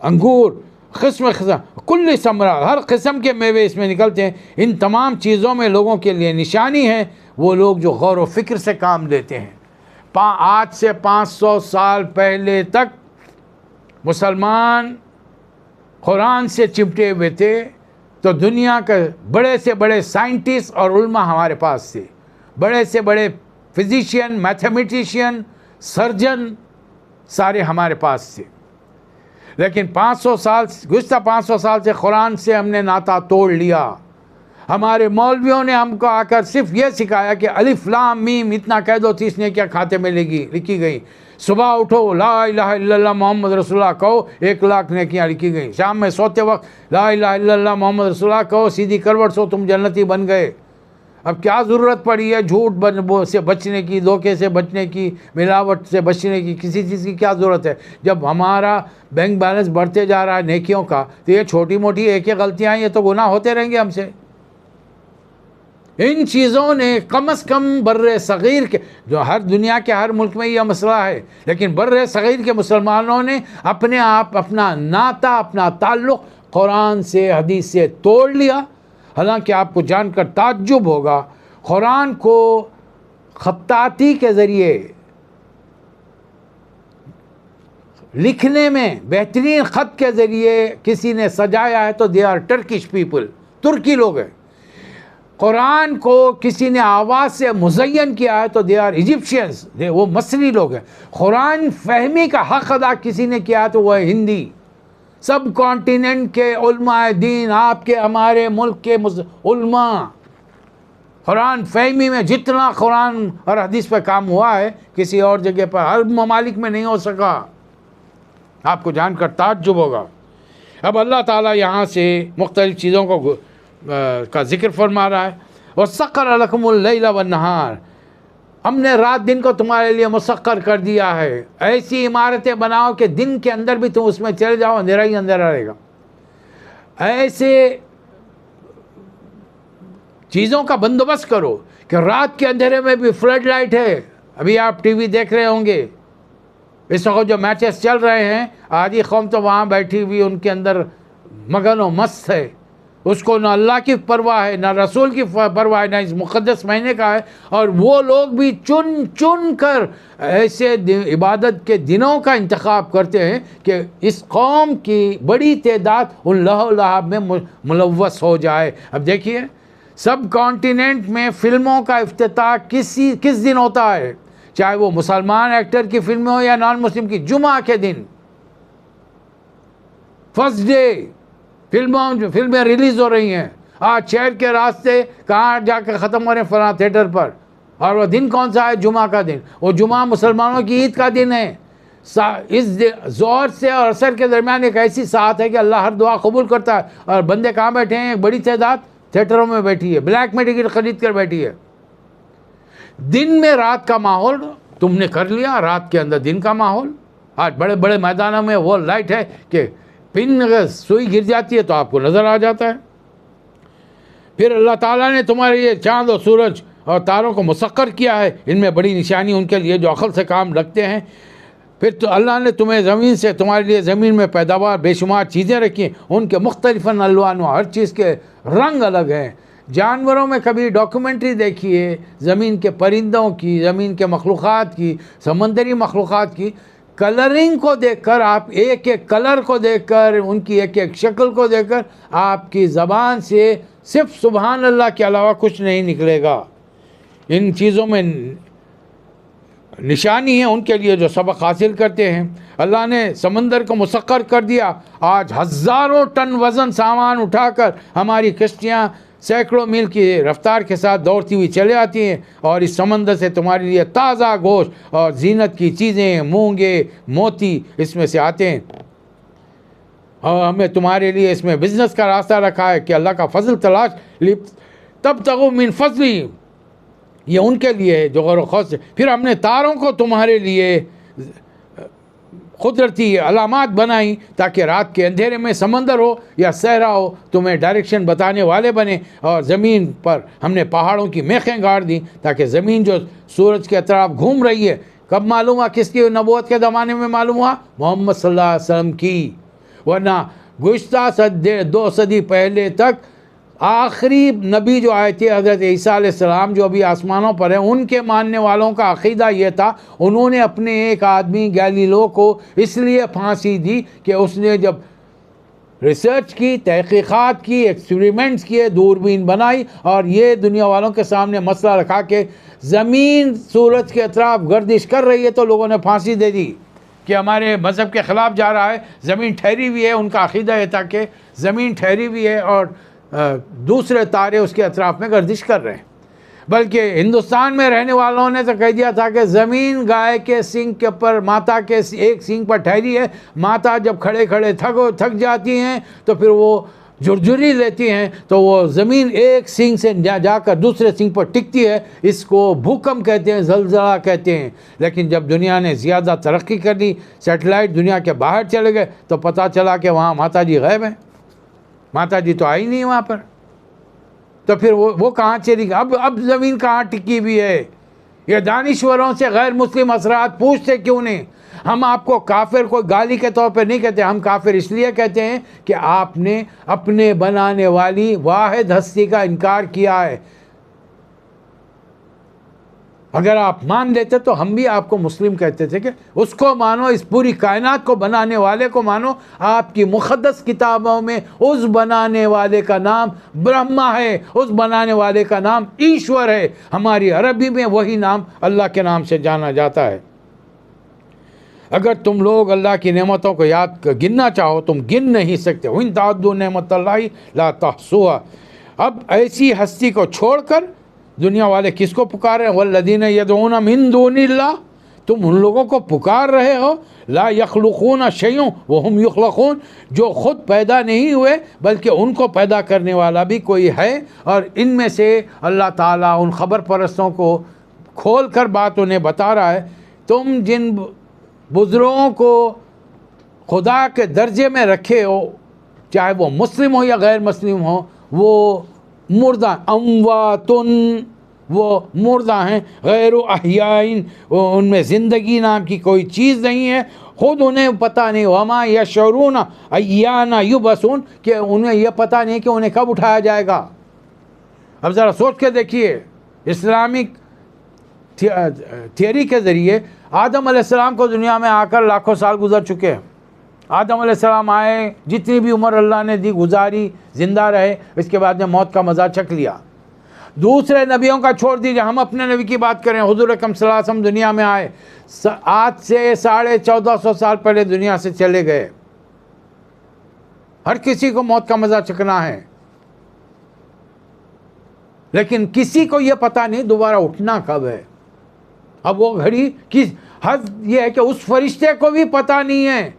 انگور، قسم کل ثمرہ، ہر قسم کے میوے اس میں نکلتے ہیں. ان تمام چیزوں میں لوگوں کے لیے نشانی ہے، وہ لوگ جو غور و فکر سے کام لیتے ہیں. آج سے 500 سال پہلے تک مسلمان قرآن سے چمٹے ہوئے تھے، تو دنیا کے بڑے سے بڑے سائنٹسٹ اور علماء ہمارے پاس تھے، بڑے سے بڑے فزیشین، میتھمیٹیشین، سرجن سارے ہمارے پاس تھے. لیکن گزشتہ 500 سال سے قرآن سے ہم نے ناطہ توڑ لیا. ہمارے مولویوں نے ہم کو آ کر صرف یہ سکھایا کہ الف لام میم اتنا کہہ دو 30 نیکیاں کھاتے میں لکھی گئی. صبح اٹھو لا الہ الا اللہ محمد رسول اللہ کہو، 1,00,000 نیکیاں لکھی گئیں. شام میں سوتے وقت لا الہ الا اللہ محمد رسول اللہ کہو، سیدھی کروٹ سو، تم جنتی بن گئے. اب کیا ضرورت پڑی ہے جھوٹ سے بچنے کی، دھوکے سے بچنے کی، ملاوٹ سے بچنے کی؟ کسی چیز کی کیا ضرورت ہے؟ جب ہمارا بینک بیلنس بڑھتے جا رہا ہے نیکیوں کا، تو یہ چھوٹی موٹی ایک غلطیاں ہیں، یہ تو گناہ ہوتے رہیں گے ہم سے. ان چیزوں نے کم از کم بر صغیر کے، جو ہر دنیا کے ہر ملک میں یہ مسئلہ ہے، لیکن بر صغیر کے مسلمانوں نے اپنے آپ اپنا ناطہ، اپنا تعلق قرآن سے، حدیث سے توڑ لیا. حالانکہ آپ کو جان کر تعجب ہوگا، قرآن کو خطاطی کے ذریعے لکھنے میں بہترین خط کے ذریعے کسی نے سجایا ہے تو دے آر ٹرکش پیپل، ترکی لوگ ہیں. قرآن کو کسی نے آواز سے مزین کیا ہے تو دے آر ایجپشینز، وہ مصری لوگ ہیں. قرآن فہمی کا حق ادا کسی نے کیا ہے تو وہ ہے ہندی. سب کانٹیننٹ کے علماء دین، آپ کے ہمارے ملک کے علماء، قرآن فہمی میں جتنا قرآن اور حدیث پہ کام ہوا ہے کسی اور جگہ پر ہر ممالک میں نہیں ہو سکا. آپ کو جان کر تعجب ہوگا. اب اللہ تعالیٰ یہاں سے مختلف چیزوں کا ذکر فرما رہا ہے. وَسَخَّرَ لَكُمُ اللَّيْلَ وَالنَّهَارَ، ہم نے رات دن کو تمہارے لیے مسخر کر دیا ہے. ایسی عمارتیں بناؤ کہ دن کے اندر بھی تم اس میں چلے جاؤ، اندھیرا ہی اندھیرا رہے گا. ایسے چیزوں کا بندوبست کرو کہ رات کے اندھیرے میں بھی فلڈ لائٹ ہے. ابھی آپ ٹی وی دیکھ رہے ہوں گے، اس وقت جو میچز چل رہے ہیں، آدھی قوم تو وہاں بیٹھی ہوئی ان کے اندر مگن و مست ہے. اس کو نہ اللہ کی پرواہ ہے، نہ رسول کی پرواہ ہے، نہ اس مقدس مہینے کا ہے. اور وہ لوگ بھی چن چن کر ایسے عبادت کے دنوں کا انتخاب کرتے ہیں کہ اس قوم کی بڑی تعداد ان لہو و لہب میں ملوث ہو جائے. اب دیکھیے سب کانٹیننٹ میں فلموں کا افتتاح کس دن ہوتا ہے، چاہے وہ مسلمان ایکٹر کی فلم ہو یا نان مسلم کی، جمعہ کے دن. فرسٹ ڈے فلمیں ریلیز ہو رہی ہیں. آج شہر کے راستے کہاں جا کے ختم ہو رہے ہیں؟ فلاں تھیٹر پر. اور وہ دن کون سا ہے؟ جمعہ کا دن. وہ جمعہ مسلمانوں کی عید کا دن ہے. اس زور سے اور عصر کے درمیان ایک ایسی ساعت ہے کہ اللہ ہر دعا قبول کرتا ہے. اور بندے کہاں بیٹھے ہیں؟ ایک بڑی تعداد تھیٹروں میں بیٹھی ہے, بلیک میں ٹکٹ خرید کر بیٹھی ہے. دن میں رات کا ماحول تم نے کر لیا, رات کے اندر دن کا ماحول. آج بڑے بڑے میدانوں میں وہ لائٹ ہے کہ پن اگر سوئی گر جاتی ہے تو آپ کو نظر آ جاتا ہے. پھر اللہ تعالیٰ نے تمہارے لیے چاند اور سورج اور تاروں کو مسخر کیا ہے, ان میں بڑی نشانی ان کے لیے جو عقل سے کام رکھتے ہیں. پھر تو اللہ نے تمہیں زمین سے تمہارے لیے زمین میں پیداوار بے شمار چیزیں رکھی ہیں, ان کے مختلف الوان, ہر چیز کے رنگ الگ ہیں. جانوروں میں کبھی ڈاکیومنٹری دیکھیے زمین کے پرندوں کی, زمین کے مخلوقات کی, سمندری مخلوقات کی, کلرنگ کو دیکھ کر, آپ ایک ایک کلر کو دیکھ کر, ان کی ایک ایک شکل کو دیکھ کر آپ کی زبان سے صرف سبحان اللہ کے علاوہ کچھ نہیں نکلے گا. ان چیزوں میں نشانی ہے ان کے لیے جو سبق حاصل کرتے ہیں. اللہ نے سمندر کو مسخر کر دیا. آج ہزاروں ٹن وزن سامان اٹھا کر ہماری کشتیاں سینکڑوں میل کی رفتار کے ساتھ دوڑتی ہوئی چلے آتی ہیں, اور اس سمندر سے تمہارے لیے تازہ گوشت اور زینت کی چیزیں, مونگے, موتی اس میں سے آتے ہیں. اور ہمیں تمہارے لیے اس میں بزنس کا راستہ رکھا ہے کہ اللہ کا فضل تلاش تب تغوا من فضلی, یہ ان کے لیے ہے جو غور و خوض سے. پھر ہم نے تاروں کو تمہارے لیے قدرتی علامات بنائیں تاکہ رات کے اندھیرے میں سمندر ہو یا صحرا ہو تمہیں ڈائریکشن بتانے والے بنے. اور زمین پر ہم نے پہاڑوں کی میخیں گاڑ دیں تاکہ زمین جو سورج کے اطراف گھوم رہی ہے, کب معلوم ہوا؟ کس کی نبوت کے زمانے میں معلوم ہوا؟ محمد صلی اللہ علیہ وسلم کی. ورنہ گزشتہ 2 صدی پہلے تک آخری نبی جو آئے تھے حضرت عیسیٰ علیہ السلام جو ابھی آسمانوں پر ہیں, ان کے ماننے والوں کا عقیدہ یہ تھا, انہوں نے اپنے ایک آدمی گیلیلیو کو اس لیے پھانسی دی کہ اس نے جب ریسرچ کی, تحقیقات کی, ایکسپریمنٹس کیے, دوربین بنائی اور یہ دنیا والوں کے سامنے مسئلہ رکھا کہ زمین سورج کے اطراف گردش کر رہی ہے, تو لوگوں نے پھانسی دے دی کہ ہمارے مذہب کے خلاف جا رہا ہے, زمین ٹھہری ہوئی ہے. ان کا عقیدہ یہ تھا کہ زمین ٹھہری ہوئی ہے اور دوسرے تارے اس کے اطراف میں گردش کر رہے ہیں. بلکہ ہندوستان میں رہنے والوں نے تو کہہ دیا تھا کہ زمین گائے کے سینگ کے اوپر, ماتا کے ایک سینگ پر ٹھہری ہے. ماتا جب کھڑے کھڑے تھک جاتی ہیں تو پھر وہ جھرجھری لیتی ہیں, تو وہ زمین ایک سینگ سے جا کر دوسرے سینگ پر ٹکتی ہے. اس کو بھوکم کہتے ہیں, زلزلہ کہتے ہیں. لیکن جب دنیا نے زیادہ ترقی کر لی, سیٹلائٹ دنیا کے باہر چلے گئے, تو پتہ چلا کہ وہاں ماتا جی غائب ہیں. ماتا جی تو آئی نہیں وہاں پر, تو پھر وہ کہاں چلی گئی؟ اب زمین کہاں ٹکی ہوئی ہے؟ یہ دانشوروں سے غیر مسلم حضرات پوچھتے کیوں نہیں؟ ہم آپ کو کافر کوئی گالی کے طور پہ نہیں کہتے, ہم کافر اس لیے کہتے ہیں کہ آپ نے اپنے بنانے والی واحد ہستی کا انکار کیا ہے. اگر آپ مان لیتے تو ہم بھی آپ کو مسلم کہتے تھے کہ اس کو مانو, اس پوری کائنات کو بنانے والے کو مانو. آپ کی مقدس کتابوں میں اس بنانے والے کا نام برہما ہے, اس بنانے والے کا نام ایشور ہے. ہماری عربی میں وہی نام اللہ کے نام سے جانا جاتا ہے. اگر تم لوگ اللہ کی نعمتوں کو گننا چاہو تم گن نہیں سکتے. وَإِن تَعُدُّوا نِعْمَتَ اللَّهِ لَا تُحْصُوهَا. اب ایسی ہستی کو چھوڑ کر دنیا والے کس کو پکار رہے ہیں؟ وَالَّذِينَ يَدْعُونَ مِن دُونِ اللَّهِ. تم ان لوگوں کو پکار رہے ہو, لا يخلقون شيئا وهم يخلقون, جو خود پیدا نہیں ہوئے بلکہ ان کو پیدا کرنے والا بھی کوئی ہے. اور ان میں سے اللہ تعالیٰ ان خبر پرستوں کو کھول کر بات انہیں بتا رہا ہے, تم جن بزرگوں کو خدا کے درجے میں رکھے ہو, چاہے وہ مسلم ہو یا غیر مسلم ہو, وہ مردہ, امواتن, وہ مردہ ہیں, غیر احیائن, ان میں زندگی نام کی کوئی چیز نہیں ہے. خود انہیں پتہ نہیں, وما یشعرون ایان یبعثون, کہ انہیں یہ پتہ نہیں کہ انہیں کب اٹھایا جائے گا. اب ذرا سوچ کے دیکھیے, اسلامک تھیوری کے ذریعے آدم علیہ السلام کو دنیا میں آ کر لاکھوں سال گزر چکے ہیں. آدم علیہ السلام آئے, جتنی بھی عمر اللہ نے دی گزاری, زندہ رہے, اس کے بعد میں موت کا مزہ چکھ لیا. دوسرے نبیوں کا چھوڑ دیجیے, ہم اپنے نبی کی بات کریں. حضور اکرم صلی اللہ علیہ وسلم دنیا میں آئے, آج سے 1450 سال پہلے دنیا سے چلے گئے. ہر کسی کو موت کا مزہ چکھنا ہے، لیکن کسی کو یہ پتہ نہیں دوبارہ اٹھنا کب ہے۔ اب وہ گھڑی کی حد یہ ہے کہ اس فرشتے کو بھی پتہ نہیں ہے،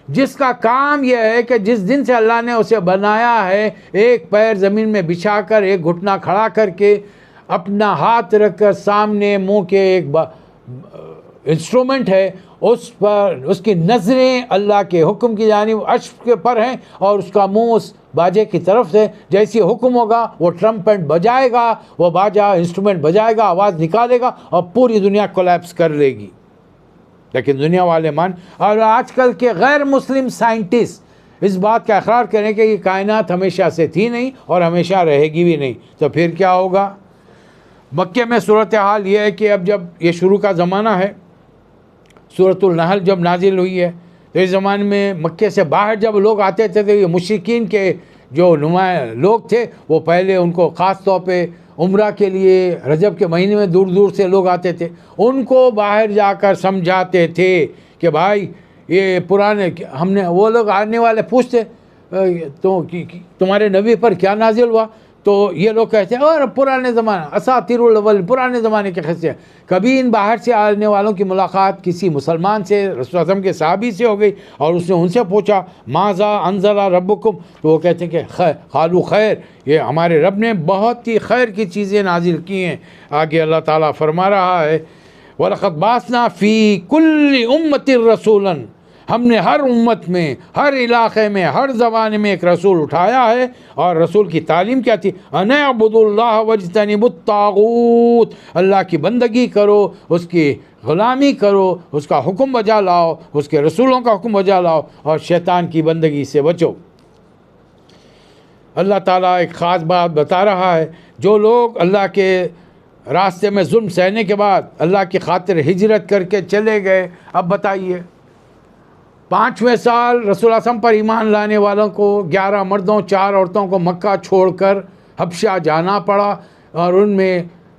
جس کا کام یہ ہے کہ جس دن سے اللہ نے اسے بنایا ہے، ایک پیر زمین میں بچھا کر، ایک گھٹنا کھڑا کر کے، اپنا ہاتھ رکھ کر سامنے منہ کے ایک انسٹرومنٹ ہے، اس پر اس کی نظریں اللہ کے حکم کی جانب عرش کے پر ہیں، اور اس کا منہ اس باجے کی طرف سے جیسی حکم ہوگا وہ ٹرمپٹ بجائے گا، وہ باجا انسٹرومنٹ بجائے گا، آواز نکالے گا اور پوری دنیا کولیپس کر لے گی۔ لیکن دنیا والے اور آج کل کے غیر مسلم سائنٹسٹ اس بات کا اقرار کریں کہ یہ کائنات ہمیشہ سے تھی نہیں اور ہمیشہ رہے گی بھی نہیں، تو پھر کیا ہوگا؟ مکے میں صورتحال یہ ہے کہ اب جب یہ شروع کا زمانہ ہے، سورۃ النحل جب نازل ہوئی ہے، تو اس زمانے میں مکے سے باہر جب لوگ آتے تھے تو یہ مشرکین کے جو نمایاں لوگ تھے وہ پہلے ان کو خاص طور پہ عمرہ کے لیے رجب کے مہینے میں دور دور سے لوگ آتے تھے، ان کو باہر جا کر سمجھاتے تھے کہ بھائی یہ پرانے ہم نے، وہ لوگ آنے والے پوچھتے تو تمہارے نبی پر کیا نازل ہوا، تو یہ لوگ کہتے ہیں اور پرانے زمانہ اساطیر الاول، پرانے زمانے کے قصے۔ کبھی ان باہر سے آنے والوں کی ملاقات کسی مسلمان سے، رسول اللہ علیہ وسلم کے صحابی سے ہو گئی، اور اس نے ان سے پوچھا ماذا انزل ربکم، تو وہ کہتے ہیں کہ قالوا خیر، یہ ہمارے رب نے بہت ہی خیر کی چیزیں نازل کی ہیں۔ آگے اللہ تعالیٰ فرما رہا ہے وَلَقَدْ بَعَثْنَا فِي كُلِّ أُمَّةٍ رَسُولًا، ہم نے ہر امت میں، ہر علاقے میں، ہر زبان میں ایک رسول اٹھایا ہے، اور رسول کی تعلیم کیا تھی؟ أَنْ اعْبُدُوا اللَّهَ وَاجْتَنِبُوا الطَّاغُوتَ، اللہ کی بندگی کرو، اس کی غلامی کرو، اس کا حکم بجا لاؤ، اس کے رسولوں کا حکم بجا لاؤ، اور شیطان کی بندگی سے بچو۔ اللہ تعالیٰ ایک خاص بات بتا رہا ہے، جو لوگ اللہ کے راستے میں ظلم سہنے کے بعد اللہ کی خاطر ہجرت کر کے چلے گئے، اب بتائیے 5ویں سال رسول اللہ صلی اللہ علیہ وسلم پر ایمان لانے والوں کو 11 مردوں 4 عورتوں کو مکہ چھوڑ کر حبشہ جانا پڑا، اور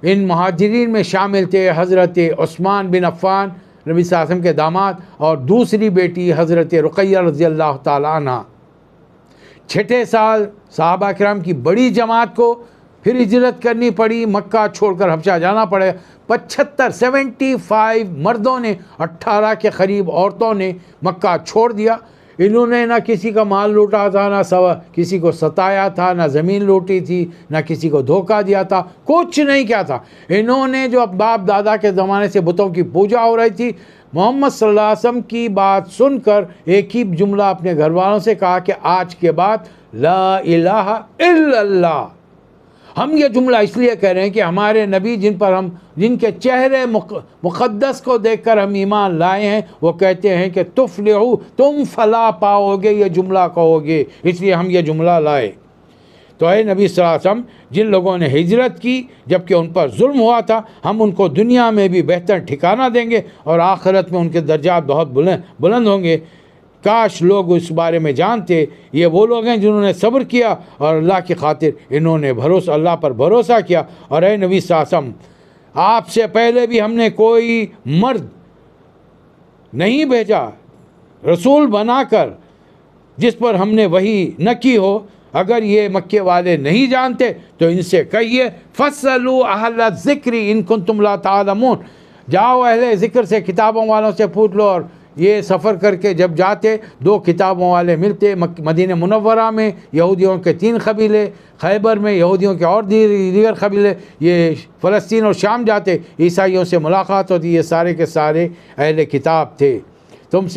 ان مہاجرین میں شامل تھے حضرت عثمان بن عفان نبی صلی اللہ علیہ وسلم کے داماد، اور دوسری بیٹی حضرت رقیہ رضی اللہ تعالیٰ عنہ۔ 6 سال صحابہ کرام کی بڑی جماعت کو پھر ہجرت کرنی پڑی، مکہ چھوڑ کر حبشہ جانا پڑے۔ 75 مردوں نے، 18 کے قریب عورتوں نے مکہ چھوڑ دیا۔ انہوں نے نہ کسی کا مال لوٹا تھا، نہ کسی کو ستایا تھا، نہ زمین لوٹی تھی، نہ کسی کو دھوکہ دیا تھا، کچھ نہیں کیا تھا۔ انہوں نے جو باپ دادا کے زمانے سے بتوں کی پوجا ہو رہی تھی، محمد صلی اللہ علیہ وسلم کی بات سن کر ایک ہی جملہ اپنے گھر والوں سے کہا کہ آج کے بعد لا الہ الا اللہ۔ ہم یہ جملہ اس لیے کہہ رہے ہیں کہ ہمارے نبی جن کے چہرے مقدس کو دیکھ کر ہم ایمان لائے ہیں، وہ کہتے ہیں کہ تفلحو، تم فلاح پاؤ گے، یہ جملہ کہو گے، اس لیے ہم یہ جملہ لائے۔ تو اے نبی صلی اللہ علیہ وسلم، جن لوگوں نے ہجرت کی جبکہ ان پر ظلم ہوا تھا، ہم ان کو دنیا میں بھی بہتر ٹھکانہ دیں گے، اور آخرت میں ان کے درجات بہت بلند ہوں گے۔ کاش لوگ اس بارے میں جانتے، یہ وہ لوگ ہیں جنہوں نے صبر کیا اور اللہ کی خاطر انہوں نے اللہ پر بھروسہ کیا۔ اور اے نبی صلی اللہ علیہ وسلم، آپ سے پہلے بھی ہم نے کوئی مرد نہیں بھیجا رسول بنا کر جس پر ہم نے وحی نہ کی ہو۔ اگر یہ مکے والے نہیں جانتے تو ان سے کہیے فَاسْأَلُوا أَهْلَ الذِّكْرِ إِن كُنتُمْ لَا تَعْلَمُونَ، جاؤ اہل ذکر سے، کتابوں والوں سے پوچھ لو۔ اور یہ سفر کر کے جب جاتے 2 کتابوں والے ملتے، مدینہ منورہ میں یہودیوں کے 3 قبیلے، خیبر میں یہودیوں کے اور دیگر قبیلے، یہ فلسطین اور شام جاتے، عیسائیوں سے ملاقات ہوتی، یہ سارے کے سارے اہل کتاب تھے۔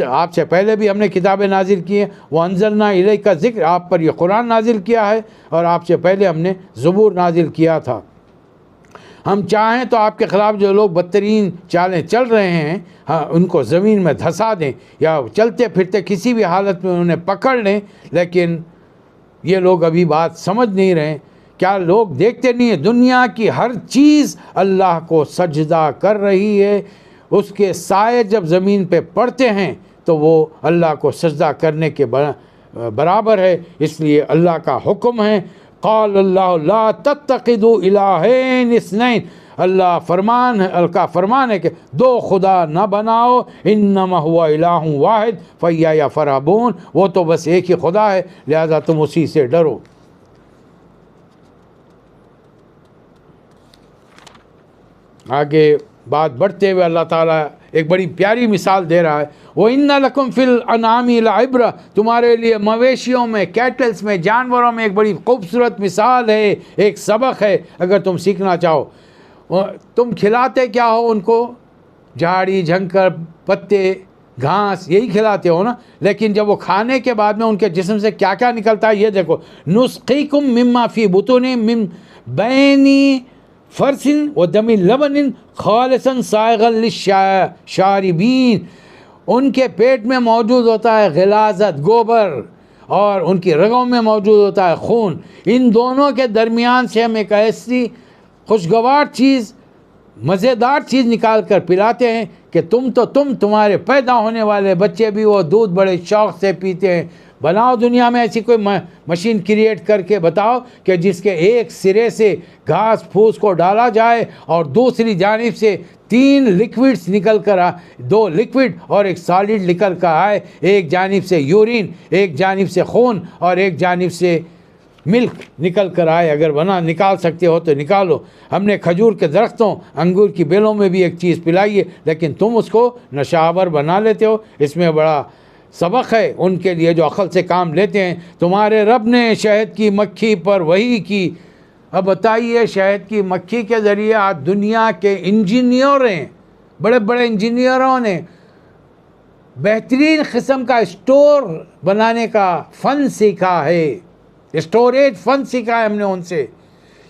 آپ سے پہلے بھی ہم نے کتابیں نازل کی ہیں، وَأَنزَلْنَا إِلَيْكَ ذِکْرَ، آپ پر یہ قرآن نازل کیا ہے، اور آپ سے پہلے ہم نے زبور نازل کیا تھا۔ ہم چاہیں تو آپ کے خلاف جو لوگ بدترین چالیں چل رہے ہیں ان کو زمین میں دھسا دیں، یا چلتے پھرتے کسی بھی حالت میں انہیں پکڑ لیں، لیکن یہ لوگ ابھی بات سمجھ نہیں رہے۔ کیا لوگ دیکھتے نہیں ہیں دنیا کی ہر چیز اللہ کو سجدہ کر رہی ہے؟ اس کے سائے جب زمین پہ پڑتے ہیں تو وہ اللہ کو سجدہ کرنے کے برابر ہے۔ اس لیے اللہ کا حکم ہے قال اللہ لا تتخذوا الہین اثنین، اللہ کا فرمان ہے کہ دو خدا نہ بناؤ، انما ہوا الہ واحد فایایا فرہبون، وہ تو بس ایک ہی خدا ہے، لہذا تم اسی سے ڈرو۔ آگے بات بڑھتے ہوئے اللہ تعالیٰ ایک بڑی پیاری مثال دے رہا ہے، وَإِنَّ لَكُمْ فِي الْأَنْعَامِ لَعِبْرَةً، تمہارے لیے مویشیوں میں، کیٹلز میں، جانوروں میں ایک بڑی خوبصورت مثال ہے، ایک سبق ہے اگر تم سیکھنا چاہو۔ تم کھلاتے کیا ہو ان کو؟ جھاڑی جھنکر، پتے، گھاس، یہی کھلاتے ہو نا، لیکن جب وہ کھانے کے بعد میں ان کے جسم سے کیا کیا نکلتا ہے یہ دیکھو، نُسْقِيكُم مِّمَّا فِي بُطُونِهِم مِّن بَيْنِ فرث ودم لبن خالصا سائغا للشاربین، ان کے پیٹ میں موجود ہوتا ہے غلاظت گوبر، اور ان کی رگوں میں موجود ہوتا ہے خون، ان دونوں کے درمیان سے ہم ایک ایسی خوشگوار چیز، مزیدار چیز نکال کر پلاتے ہیں کہ تمہارے پیدا ہونے والے بچے بھی وہ دودھ بڑے شوق سے پیتے ہیں۔ بناؤ دنیا میں ایسی کوئی مشین کریٹ کر کے بتاؤ کہ جس کے ایک سرے سے گھاس پھوس کو ڈالا جائے اور دوسری جانب سے 3 لکوڈز نکل کر دو لکوڈ اور ایک سالڈ نکل کر آئے، ایک جانب سے یورین، ایک جانب سے خون اور ایک جانب سے ملک نکل کر آئے۔ اگر نکال سکتے ہو تو نکالو۔ ہم نے کھجور کے درختوں، انگور کی بیلوں میں بھی ایک چیز پلائی ہے، لیکن تم اس کو نشاور بنا لیتے ہو۔ اس میں بڑا سبق ہے ان کے لیے جو عقل سے کام لیتے ہیں۔ تمہارے رب نے شہد کی مکھی پر وحی کی۔ اب بتائیے، شہد کی مکھی کے ذریعے آج دنیا کے انجینئر ہیں، بڑے بڑے انجینئروں نے بہترین قسم کا اسٹور بنانے کا فن سیکھا ہے، اسٹوریج فن سیکھا ہے ہم نے ان سے،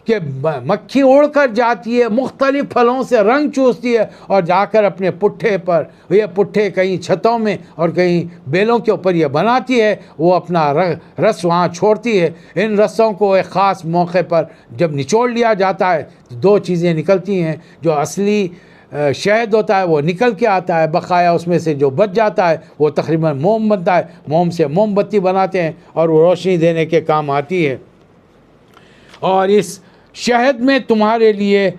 کہ مکھی اڑ کر جاتی ہے، مختلف پھلوں سے رنگ چوستی ہے اور جا کر اپنے پٹھے پر، یہ پٹھے کہیں چھتوں میں اور کہیں بیلوں کے اوپر یہ بناتی ہے، وہ اپنا رس وہاں چھوڑتی ہے۔ ان رسوں کو ایک خاص موقع پر جب نچوڑ لیا جاتا ہے تو 2 چیزیں نکلتی ہیں، جو اصلی شہد ہوتا ہے وہ نکل کے آتا ہے، بقایا اس میں سے جو بچ جاتا ہے وہ تقریباً موم بنتا ہے، موم سے موم بتی بناتے ہیں اور وہ روشنی دینے کے کام آتی ہے۔ اور اس شہد میں تمہارے لیے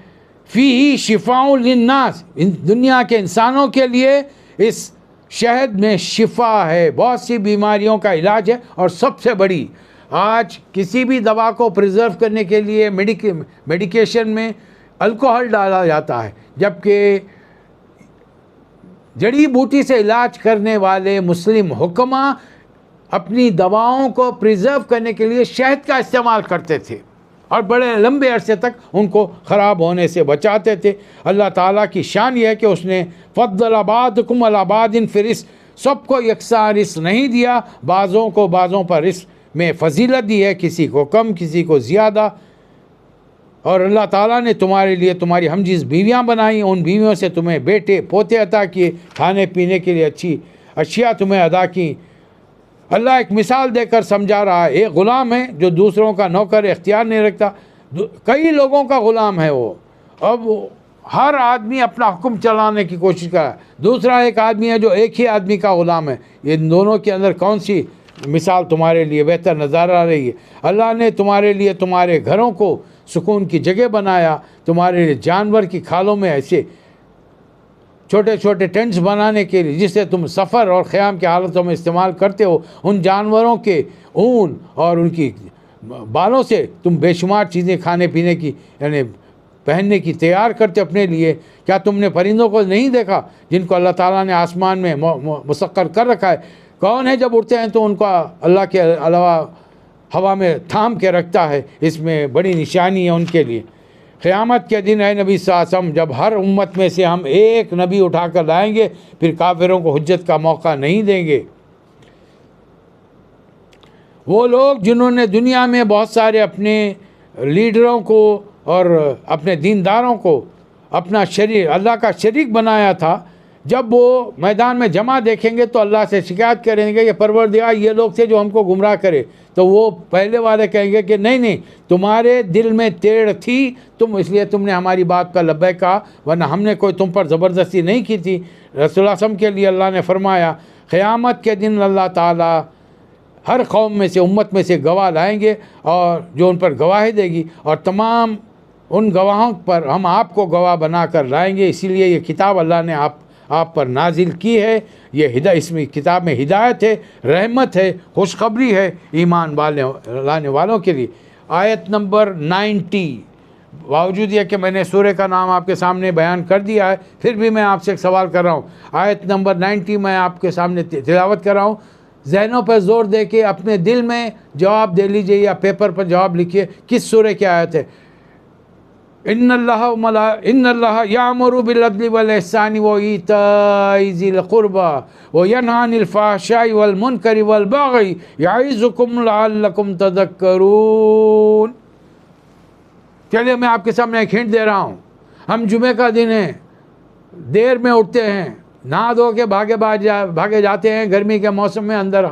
فیہ شفاء للناس، دنیا کے انسانوں کے لیے اس شہد میں شفا ہے، بہت سی بیماریوں کا علاج ہے۔ اور سب سے بڑی، آج کسی بھی دوا کو پریزرو کرنے کے لیے میڈیکیشن میں الکوہل ڈالا جاتا ہے، جبکہ جڑی بوٹی سے علاج کرنے والے مسلم حکماں اپنی دواؤں کو پریزرو کرنے کے لیے شہد کا استعمال کرتے تھے اور بڑے لمبے عرصے تک ان کو خراب ہونے سے بچاتے تھے۔ اللہ تعالیٰ کی شان یہ ہے کہ اس نے فضل بعضکم علی بعض فی رزق، سب کو یکساں رزق نہیں دیا، بعضوں کو بعضوں پر رزق میں فضیلت دی ہے، کسی کو کم کسی کو زیادہ۔ اور اللہ تعالیٰ نے تمہارے لیے تمہاری ہمجنس بیویاں بنائیں، ان بیویوں سے تمہیں بیٹے پوتے عطا کیے، کھانے پینے کے لیے اچھی اشیاء تمہیں ادا کی۔ اللہ ایک مثال دے کر سمجھا رہا ہے، ایک غلام ہے جو دوسروں کا نوکر اختیار نہیں رکھتا، کئی لوگوں کا غلام ہے وہ، اب ہر آدمی اپنا حکم چلانے کی کوشش کر رہا ہے۔ دوسرا ایک آدمی ہے جو ایک ہی آدمی کا غلام ہے۔ ان دونوں کے اندر کون سی مثال تمہارے لیے بہتر نظر آ رہی ہے؟ اللہ نے تمہارے لیے تمہارے گھروں کو سکون کی جگہ بنایا، تمہارے لیے جانور کی کھالوں میں ایسے چھوٹے چھوٹے ٹینٹس بنانے کے لیے جسے تم سفر اور قیام کی حالتوں میں استعمال کرتے ہو، ان جانوروں کے اون اور ان کی بالوں سے تم بے شمار چیزیں کھانے پینے کی یعنی پہننے کی تیار کرتے اپنے لیے۔ کیا تم نے پرندوں کو نہیں دیکھا جن کو اللہ تعالیٰ نے آسمان میں مسخر کر رکھا ہے؟ کون ہے جب اڑتے ہیں تو ان کا اللہ کے علاوہ ہوا میں تھام کے رکھتا ہے، اس میں بڑی نشانی ہے ان کے لیے۔ قیامت کے دن اے نبی صلی اللہ علیہ وسلم، جب ہر امت میں سے ہم ایک نبی اٹھا کر لائیں گے، پھر کافروں کو حجت کا موقع نہیں دیں گے۔ وہ لوگ جنہوں نے دنیا میں بہت سارے اپنے لیڈروں کو اور اپنے دینداروں کو اپنا شریک، اللہ کا شریک بنایا تھا، جب وہ میدان میں جمع دیکھیں گے تو اللہ سے شکایت کریں گے کہ پروردگار یہ لوگ تھے جو ہم کو گمراہ کرے، تو وہ پہلے والے کہیں گے کہ نہیں تمہارے دل میں ٹیڑھ تھی، تم اس لیے تم نے ہماری بات پر لبیک کہا، ورنہ ہم نے کوئی تم پر زبردستی نہیں کی تھی۔ رسول اللہ صلی اللہ علیہ وسلم کے لیے اللہ نے فرمایا قیامت کے دن اللہ تعالیٰ ہر قوم میں سے، امت میں سے گواہ لائیں گے اور جو ان پر گواہی دے گی، اور تمام ان گواہوں پر ہم آپ کو گواہ بنا کر لائیں گے، اسی لیے یہ کتاب اللہ نے آپ پر نازل کی ہے۔ یہ اس میں کتاب میں ہدایت ہے، رحمت ہے، خوشخبری ہے ایمان لانے والوں کے لیے۔ آیت نمبر 90، باوجود یہ کہ میں نے سورہ کا نام آپ کے سامنے بیان کر دیا ہے، پھر بھی میں آپ سے ایک سوال کر رہا ہوں۔ آیت نمبر 90 میں آپ کے سامنے تلاوت کر رہا ہوں، ذہنوں پر زور دے کے اپنے دل میں جواب دے لیجئے یا پیپر پر جواب لکھیے کس سورہ کی آیت ہے۔ ان اللہ یامر بالعدل والاحسان وایتاء ذی القربى وینہی عن الفحشاء والمنکر والبغی یعظکم لعلکم تذکرون۔ چلیے میں آپ کے سامنے ایک ہنٹ دے رہا ہوں، ہم جمعہ کا دن ہے، دیر میں اٹھتے ہیں، نہا دھو کے بھاگے جاتے ہیں، گرمی کے موسم میں اندر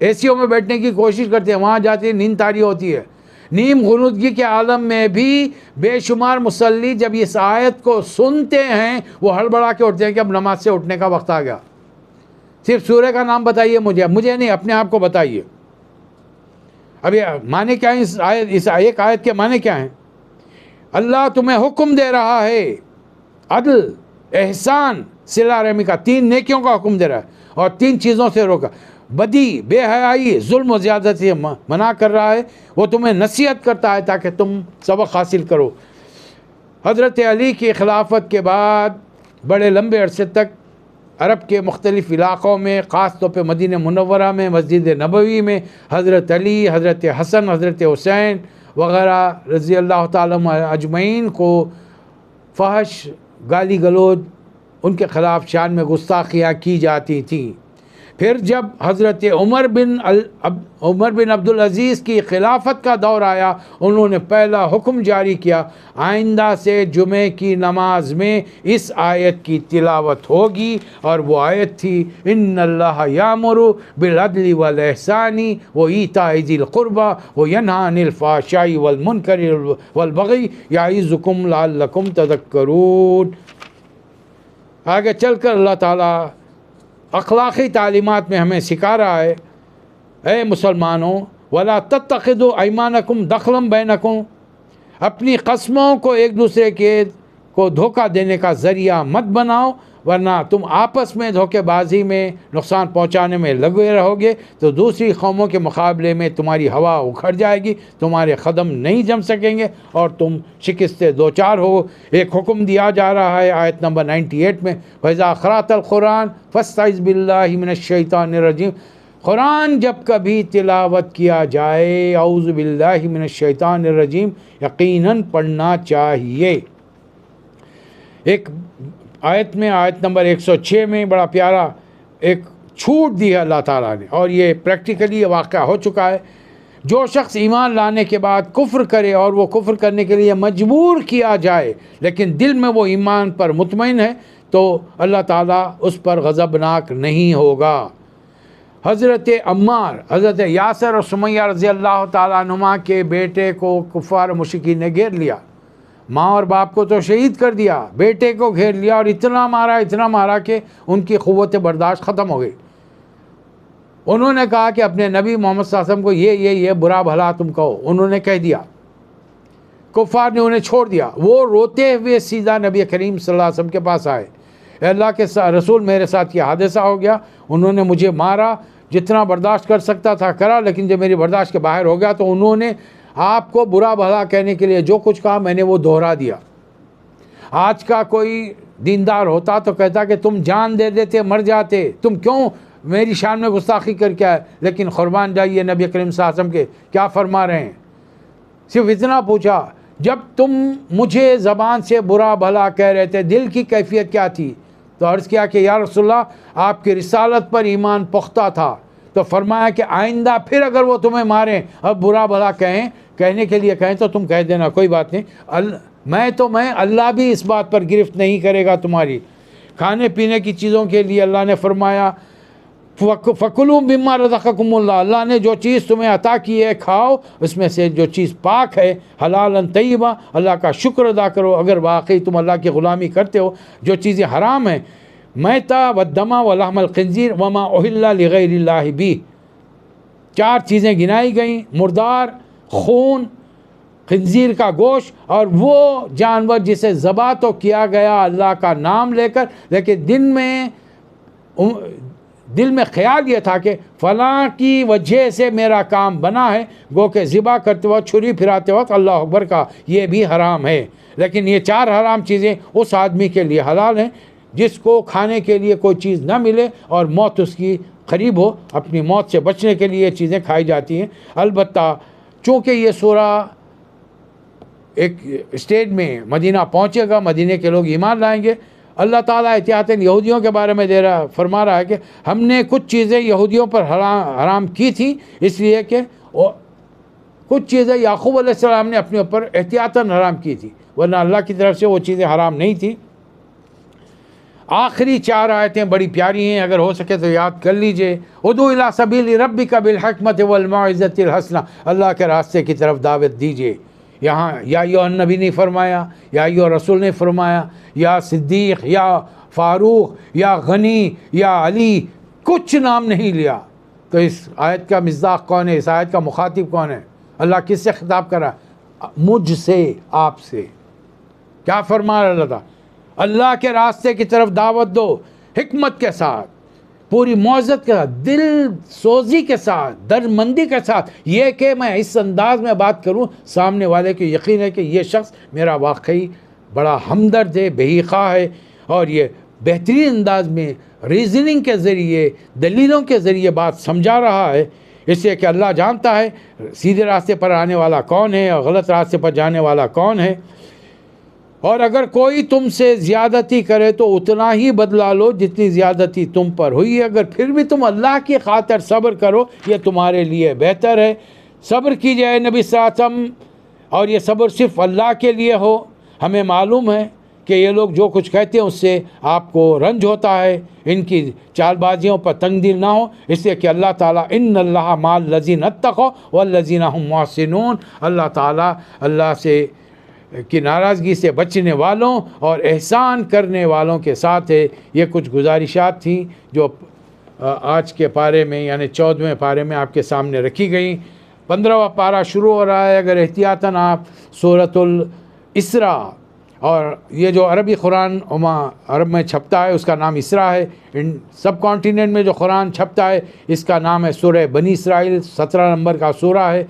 اے سیوں میں بیٹھنے کی کوشش کرتے ہیں، وہاں جاتے نیند طاری ہوتی ہے۔ نیم غنودگی کے عالم میں بھی بے شمار مصلی جب اس آیت کو سنتے ہیں وہ ہڑبڑا کے اٹھتے ہیں کہ اب نماز سے اٹھنے کا وقت آ گیا۔ صرف سورہ کا نام بتائیے مجھے نہیں، اپنے آپ کو بتائیے۔ اب یہ معنی کیا ہے اس ایک آیت کے معنی کیا ہیں؟ اللہ تمہیں حکم دے رہا ہے عدل، احسان، صلہ رحمی کا، 3 نیکیوں کا حکم دے رہا ہے اور 3 چیزوں سے روکا، بدی، بے حیائی، ظلم و زیادتی سے منع کر رہا ہے۔ وہ تمہیں نصیحت کرتا ہے تاکہ تم سبق حاصل کرو۔ حضرت علی کی خلافت کے بعد بڑے لمبے عرصے تک عرب کے مختلف علاقوں میں، خاص طور پہ مدینہ منورہ میں، مسجد نبوی میں حضرت علی، حضرت حسن، حضرت حسین وغیرہ رضی اللہ تعالیٰ اجمعین کو فحش، گالی گلوچ، ان کے خلاف شان میں گستاخیاں کی جاتی تھیں۔ پھر جب حضرت عمر بن عبدالعزیز کی خلافت کا دور آیا، انہوں نے پہلا حکم جاری کیا، آئندہ سے جمعے کی نماز میں اس آیت کی تلاوت ہوگی، اور وہ آیت تھی ان اللہ یامر بالعدل والاحسان وایتاء ذی القربى وینہی عن الفحشاء والمنکر والبغی یعظکم لعلکم تذکرون۔ آگے چل کر اللہ تعالیٰ اخلاقی تعلیمات میں ہمیں سکھا رہا ہے، اے مسلمانوں وَلَا تَتَّخِذُوا أَيْمَانَكُمْ دَخْلًا بَيْنَكُمْ، اپنی قسموں کو ایک دوسرے کو دھوکہ دینے کا ذریعہ مت بناؤ، ورنہ تم آپس میں دھوکے بازی میں نقصان پہنچانے میں لگے رہو گے تو دوسری قوموں کے مقابلے میں تمہاری ہوا اکھڑ جائے گی، تمہارے قدم نہیں جم سکیں گے اور تم شکست دوچار ہو۔ ایک حکم دیا جا رہا ہے آیت نمبر 98 میں، وَإِذَا قَرَأْتَ الْقُرْآنَ فَاسْتَعِذْ بِاللَّهِ مِنَ الشَّيْطَانِ الرَّجِيمِ، قرآن جب کبھی تلاوت کیا جائے اعوذ باللہ من الشیطان الرجیم یقیناً پڑھنا چاہیے۔ ایک آیت میں، آیت نمبر 106 میں بڑا پیارا ایک چھوٹ دی ہے اللہ تعالیٰ نے، اور یہ پریکٹیکلی یہ واقعہ ہو چکا ہے۔ جو شخص ایمان لانے کے بعد کفر کرے اور وہ کفر کرنے کے لیے مجبور کیا جائے لیکن دل میں وہ ایمان پر مطمئن ہے تو اللہ تعالیٰ اس پر غضبناک نہیں ہوگا۔ حضرت عمار، حضرت یاسر اور سمیہ رضی اللہ تعالیٰ عنہما کے بیٹے کو کفار مشرکین نے گھیر لیا، ماں اور باپ کو تو شہید کر دیا، بیٹے کو گھیر لیا اور اتنا مارا کہ ان کی قوت برداشت ختم ہو گئی۔ انہوں نے کہا کہ اپنے نبی محمد صلی اللہ علیہ وسلم کو یہ برا بھلا تم کہو، انہوں نے کہہ دیا، کفار نے انہیں چھوڑ دیا۔ وہ روتے ہوئے سیدھا نبی کریم صلی اللہ علیہ وسلم کے پاس آئے، اے اللہ کے رسول میرے ساتھ یہ حادثہ ہو گیا، انہوں نے مجھے مارا، جتنا برداشت کر سکتا تھا کرا، لیکن جب میری برداشت کے باہر ہو گیا تو انہوں نے آپ کو برا بھلا کہنے کے لیے جو کچھ کہا میں نے وہ دہرا دیا۔ آج کا کوئی دیندار ہوتا تو کہتا کہ تم جان دے دیتے مر جاتے، تم کیوں میری شان میں گستاخی کر کے آئے؟ لیکن قربان جائیے نبی کریم صلی اللہ علیہ وسلم کے کیا فرما رہے ہیں، صرف اتنا پوچھا، جب تم مجھے زبان سے برا بھلا کہہ رہے تھے دل کی کیفیت کیا تھی؟ تو عرض کیا کہ یا رسول اللہ آپ کی رسالت پر ایمان پختہ تھا۔ تو فرمایا کہ آئندہ پھر اگر وہ تمہیں ماریں اب برا بھلا کہنے کے لیے کہیں تو تم کہہ دینا کوئی بات نہیں، میں اللہ بھی اس بات پر گرفت نہیں کرے گا تمہاری۔ کھانے پینے کی چیزوں کے لیے اللہ نے فرمایا فَكُلُوا مِمَّا رَزَقَكُمُ اللَّهُ، اللہ نے جو چیز تمہیں عطا کی ہے کھاؤ، اس میں سے جو چیز پاک ہے حلال طیبہ، اللہ کا شکر ادا کرو اگر واقعی تم اللہ کی غلامی کرتے ہو۔ جو چیزیں حرام ہیں، میتہ والدم ولحم الخنزیر وما اہل لغیر اللہ، بھی 4 چیزیں گنائی گئیں، مردار، خون، خنزیر کا گوشت اور وہ جانور جسے ذبح تو کیا گیا اللہ کا نام لے کر، لیکن دل میں خیال یہ تھا کہ فلاں کی وجہ سے میرا کام بنا ہے، گو کہ ذبح کرتے وقت، چھری پھراتے وقت اللہ اکبر کا، یہ بھی حرام ہے۔ لیکن یہ 4 حرام چیزیں اس آدمی کے لیے حلال ہیں جس کو کھانے کے لیے کوئی چیز نہ ملے اور موت اس کی قریب ہو، اپنی موت سے بچنے کے لیے یہ چیزیں کھائی جاتی ہیں۔ البتہ چونکہ یہ سورہ ایک اسٹیج میں مدینہ پہنچے گا، مدینہ کے لوگ ایمان لائیں گے، اللہ تعالیٰ احتیاطاً یہودیوں کے بارے میں فرما رہا ہے کہ ہم نے کچھ چیزیں یہودیوں پر حرام کی تھیں، اس لیے کہ کچھ چیزیں یعقوب علیہ السلام نے اپنے اوپر احتیاطاً حرام کی تھی، ورنہ اللہ کی طرف سے وہ چیزیں حرام نہیں تھیں۔ آخری 4 آیتیں بڑی پیاری ہیں، اگر ہو سکے تو یاد کر لیجئے۔ ادعو الی سبیل ربک بالحکمت والموعظۃ الحسنہ، اللہ کے راستے کی طرف دعوت دیجئے۔ یہاں یا ایھا النبی نے فرمایا، یا ایھا رسول نے فرمایا، یا صدیق، یا فاروق، یا غنی، یا علی، کچھ نام نہیں لیا۔ تو اس آیت کا مصداق کون ہے؟ اس آیت کا مخاطب کون ہے؟ اللہ کس سے خطاب کر رہا ہے؟ مجھ سے، آپ سے۔ کیا فرما رہا اللہ تعالیٰ؟ اللہ کے راستے کی طرف دعوت دو، حکمت کے ساتھ، پوری معزت کے ساتھ، دل سوزی کے ساتھ، درمندی کے ساتھ، یہ کہ میں اس انداز میں بات کروں سامنے والے کو یقین ہے کہ یہ شخص میرا واقعی بڑا ہمدرد ہے، بہیخواہ ہے، اور یہ بہترین انداز میں ریزننگ کے ذریعے، دلیلوں کے ذریعے بات سمجھا رہا ہے، اس لیے کہ اللہ جانتا ہے سیدھے راستے پر آنے والا کون ہے اور غلط راستے پر جانے والا کون ہے۔ اور اگر کوئی تم سے زیادتی کرے تو اتنا ہی بدلہ لو جتنی زیادتی تم پر ہوئی ہے، اگر پھر بھی تم اللہ کی خاطر صبر کرو یہ تمہارے لیے بہتر ہے۔ صبر کیجئے نبی صلی اللہ علیہ وسلم، اور یہ صبر صرف اللہ کے لیے ہو۔ ہمیں معلوم ہے کہ یہ لوگ جو کچھ کہتے ہیں اس سے آپ کو رنج ہوتا ہے، ان کی چال بازیوں پر تنگ دل نہ ہو، اس لیے کہ اللہ تعالیٰ ان اللہ مع الذین اتقوا والذین هم محسنون، اللہ تعالیٰ اللہ سے کی ناراضگی سے بچنے والوں اور احسان کرنے والوں کے ساتھ ہے۔ یہ کچھ گزارشات تھیں جو آج کے پارے میں یعنی 14ویں پارے میں آپ کے سامنے رکھی گئیں۔ 15واں پارہ شروع ہو رہا ہے، اگر احتیاطاً آپ سورۃ الاسراء، اور یہ جو عربی قرآن عرب میں چھپتا ہے اس کا نام اسراء ہے، ان سب کانٹیننٹ میں جو قرآن چھپتا ہے اس کا نام ہے سورہ بنی اسرائیل، 17 نمبر کا سورہ ہے۔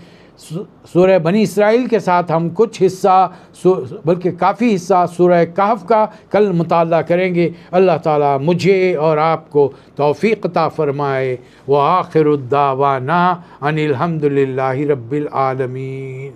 سورہ بنی اسرائیل کے ساتھ ہم کچھ حصہ بلکہ کافی حصہ سورہ کہف کا کل مطالعہ کریں گے۔ اللہ تعالیٰ مجھے اور آپ کو توفیق عطا فرمائے۔ وآخر الدعوانا ان الحمد للہ رب العالمین۔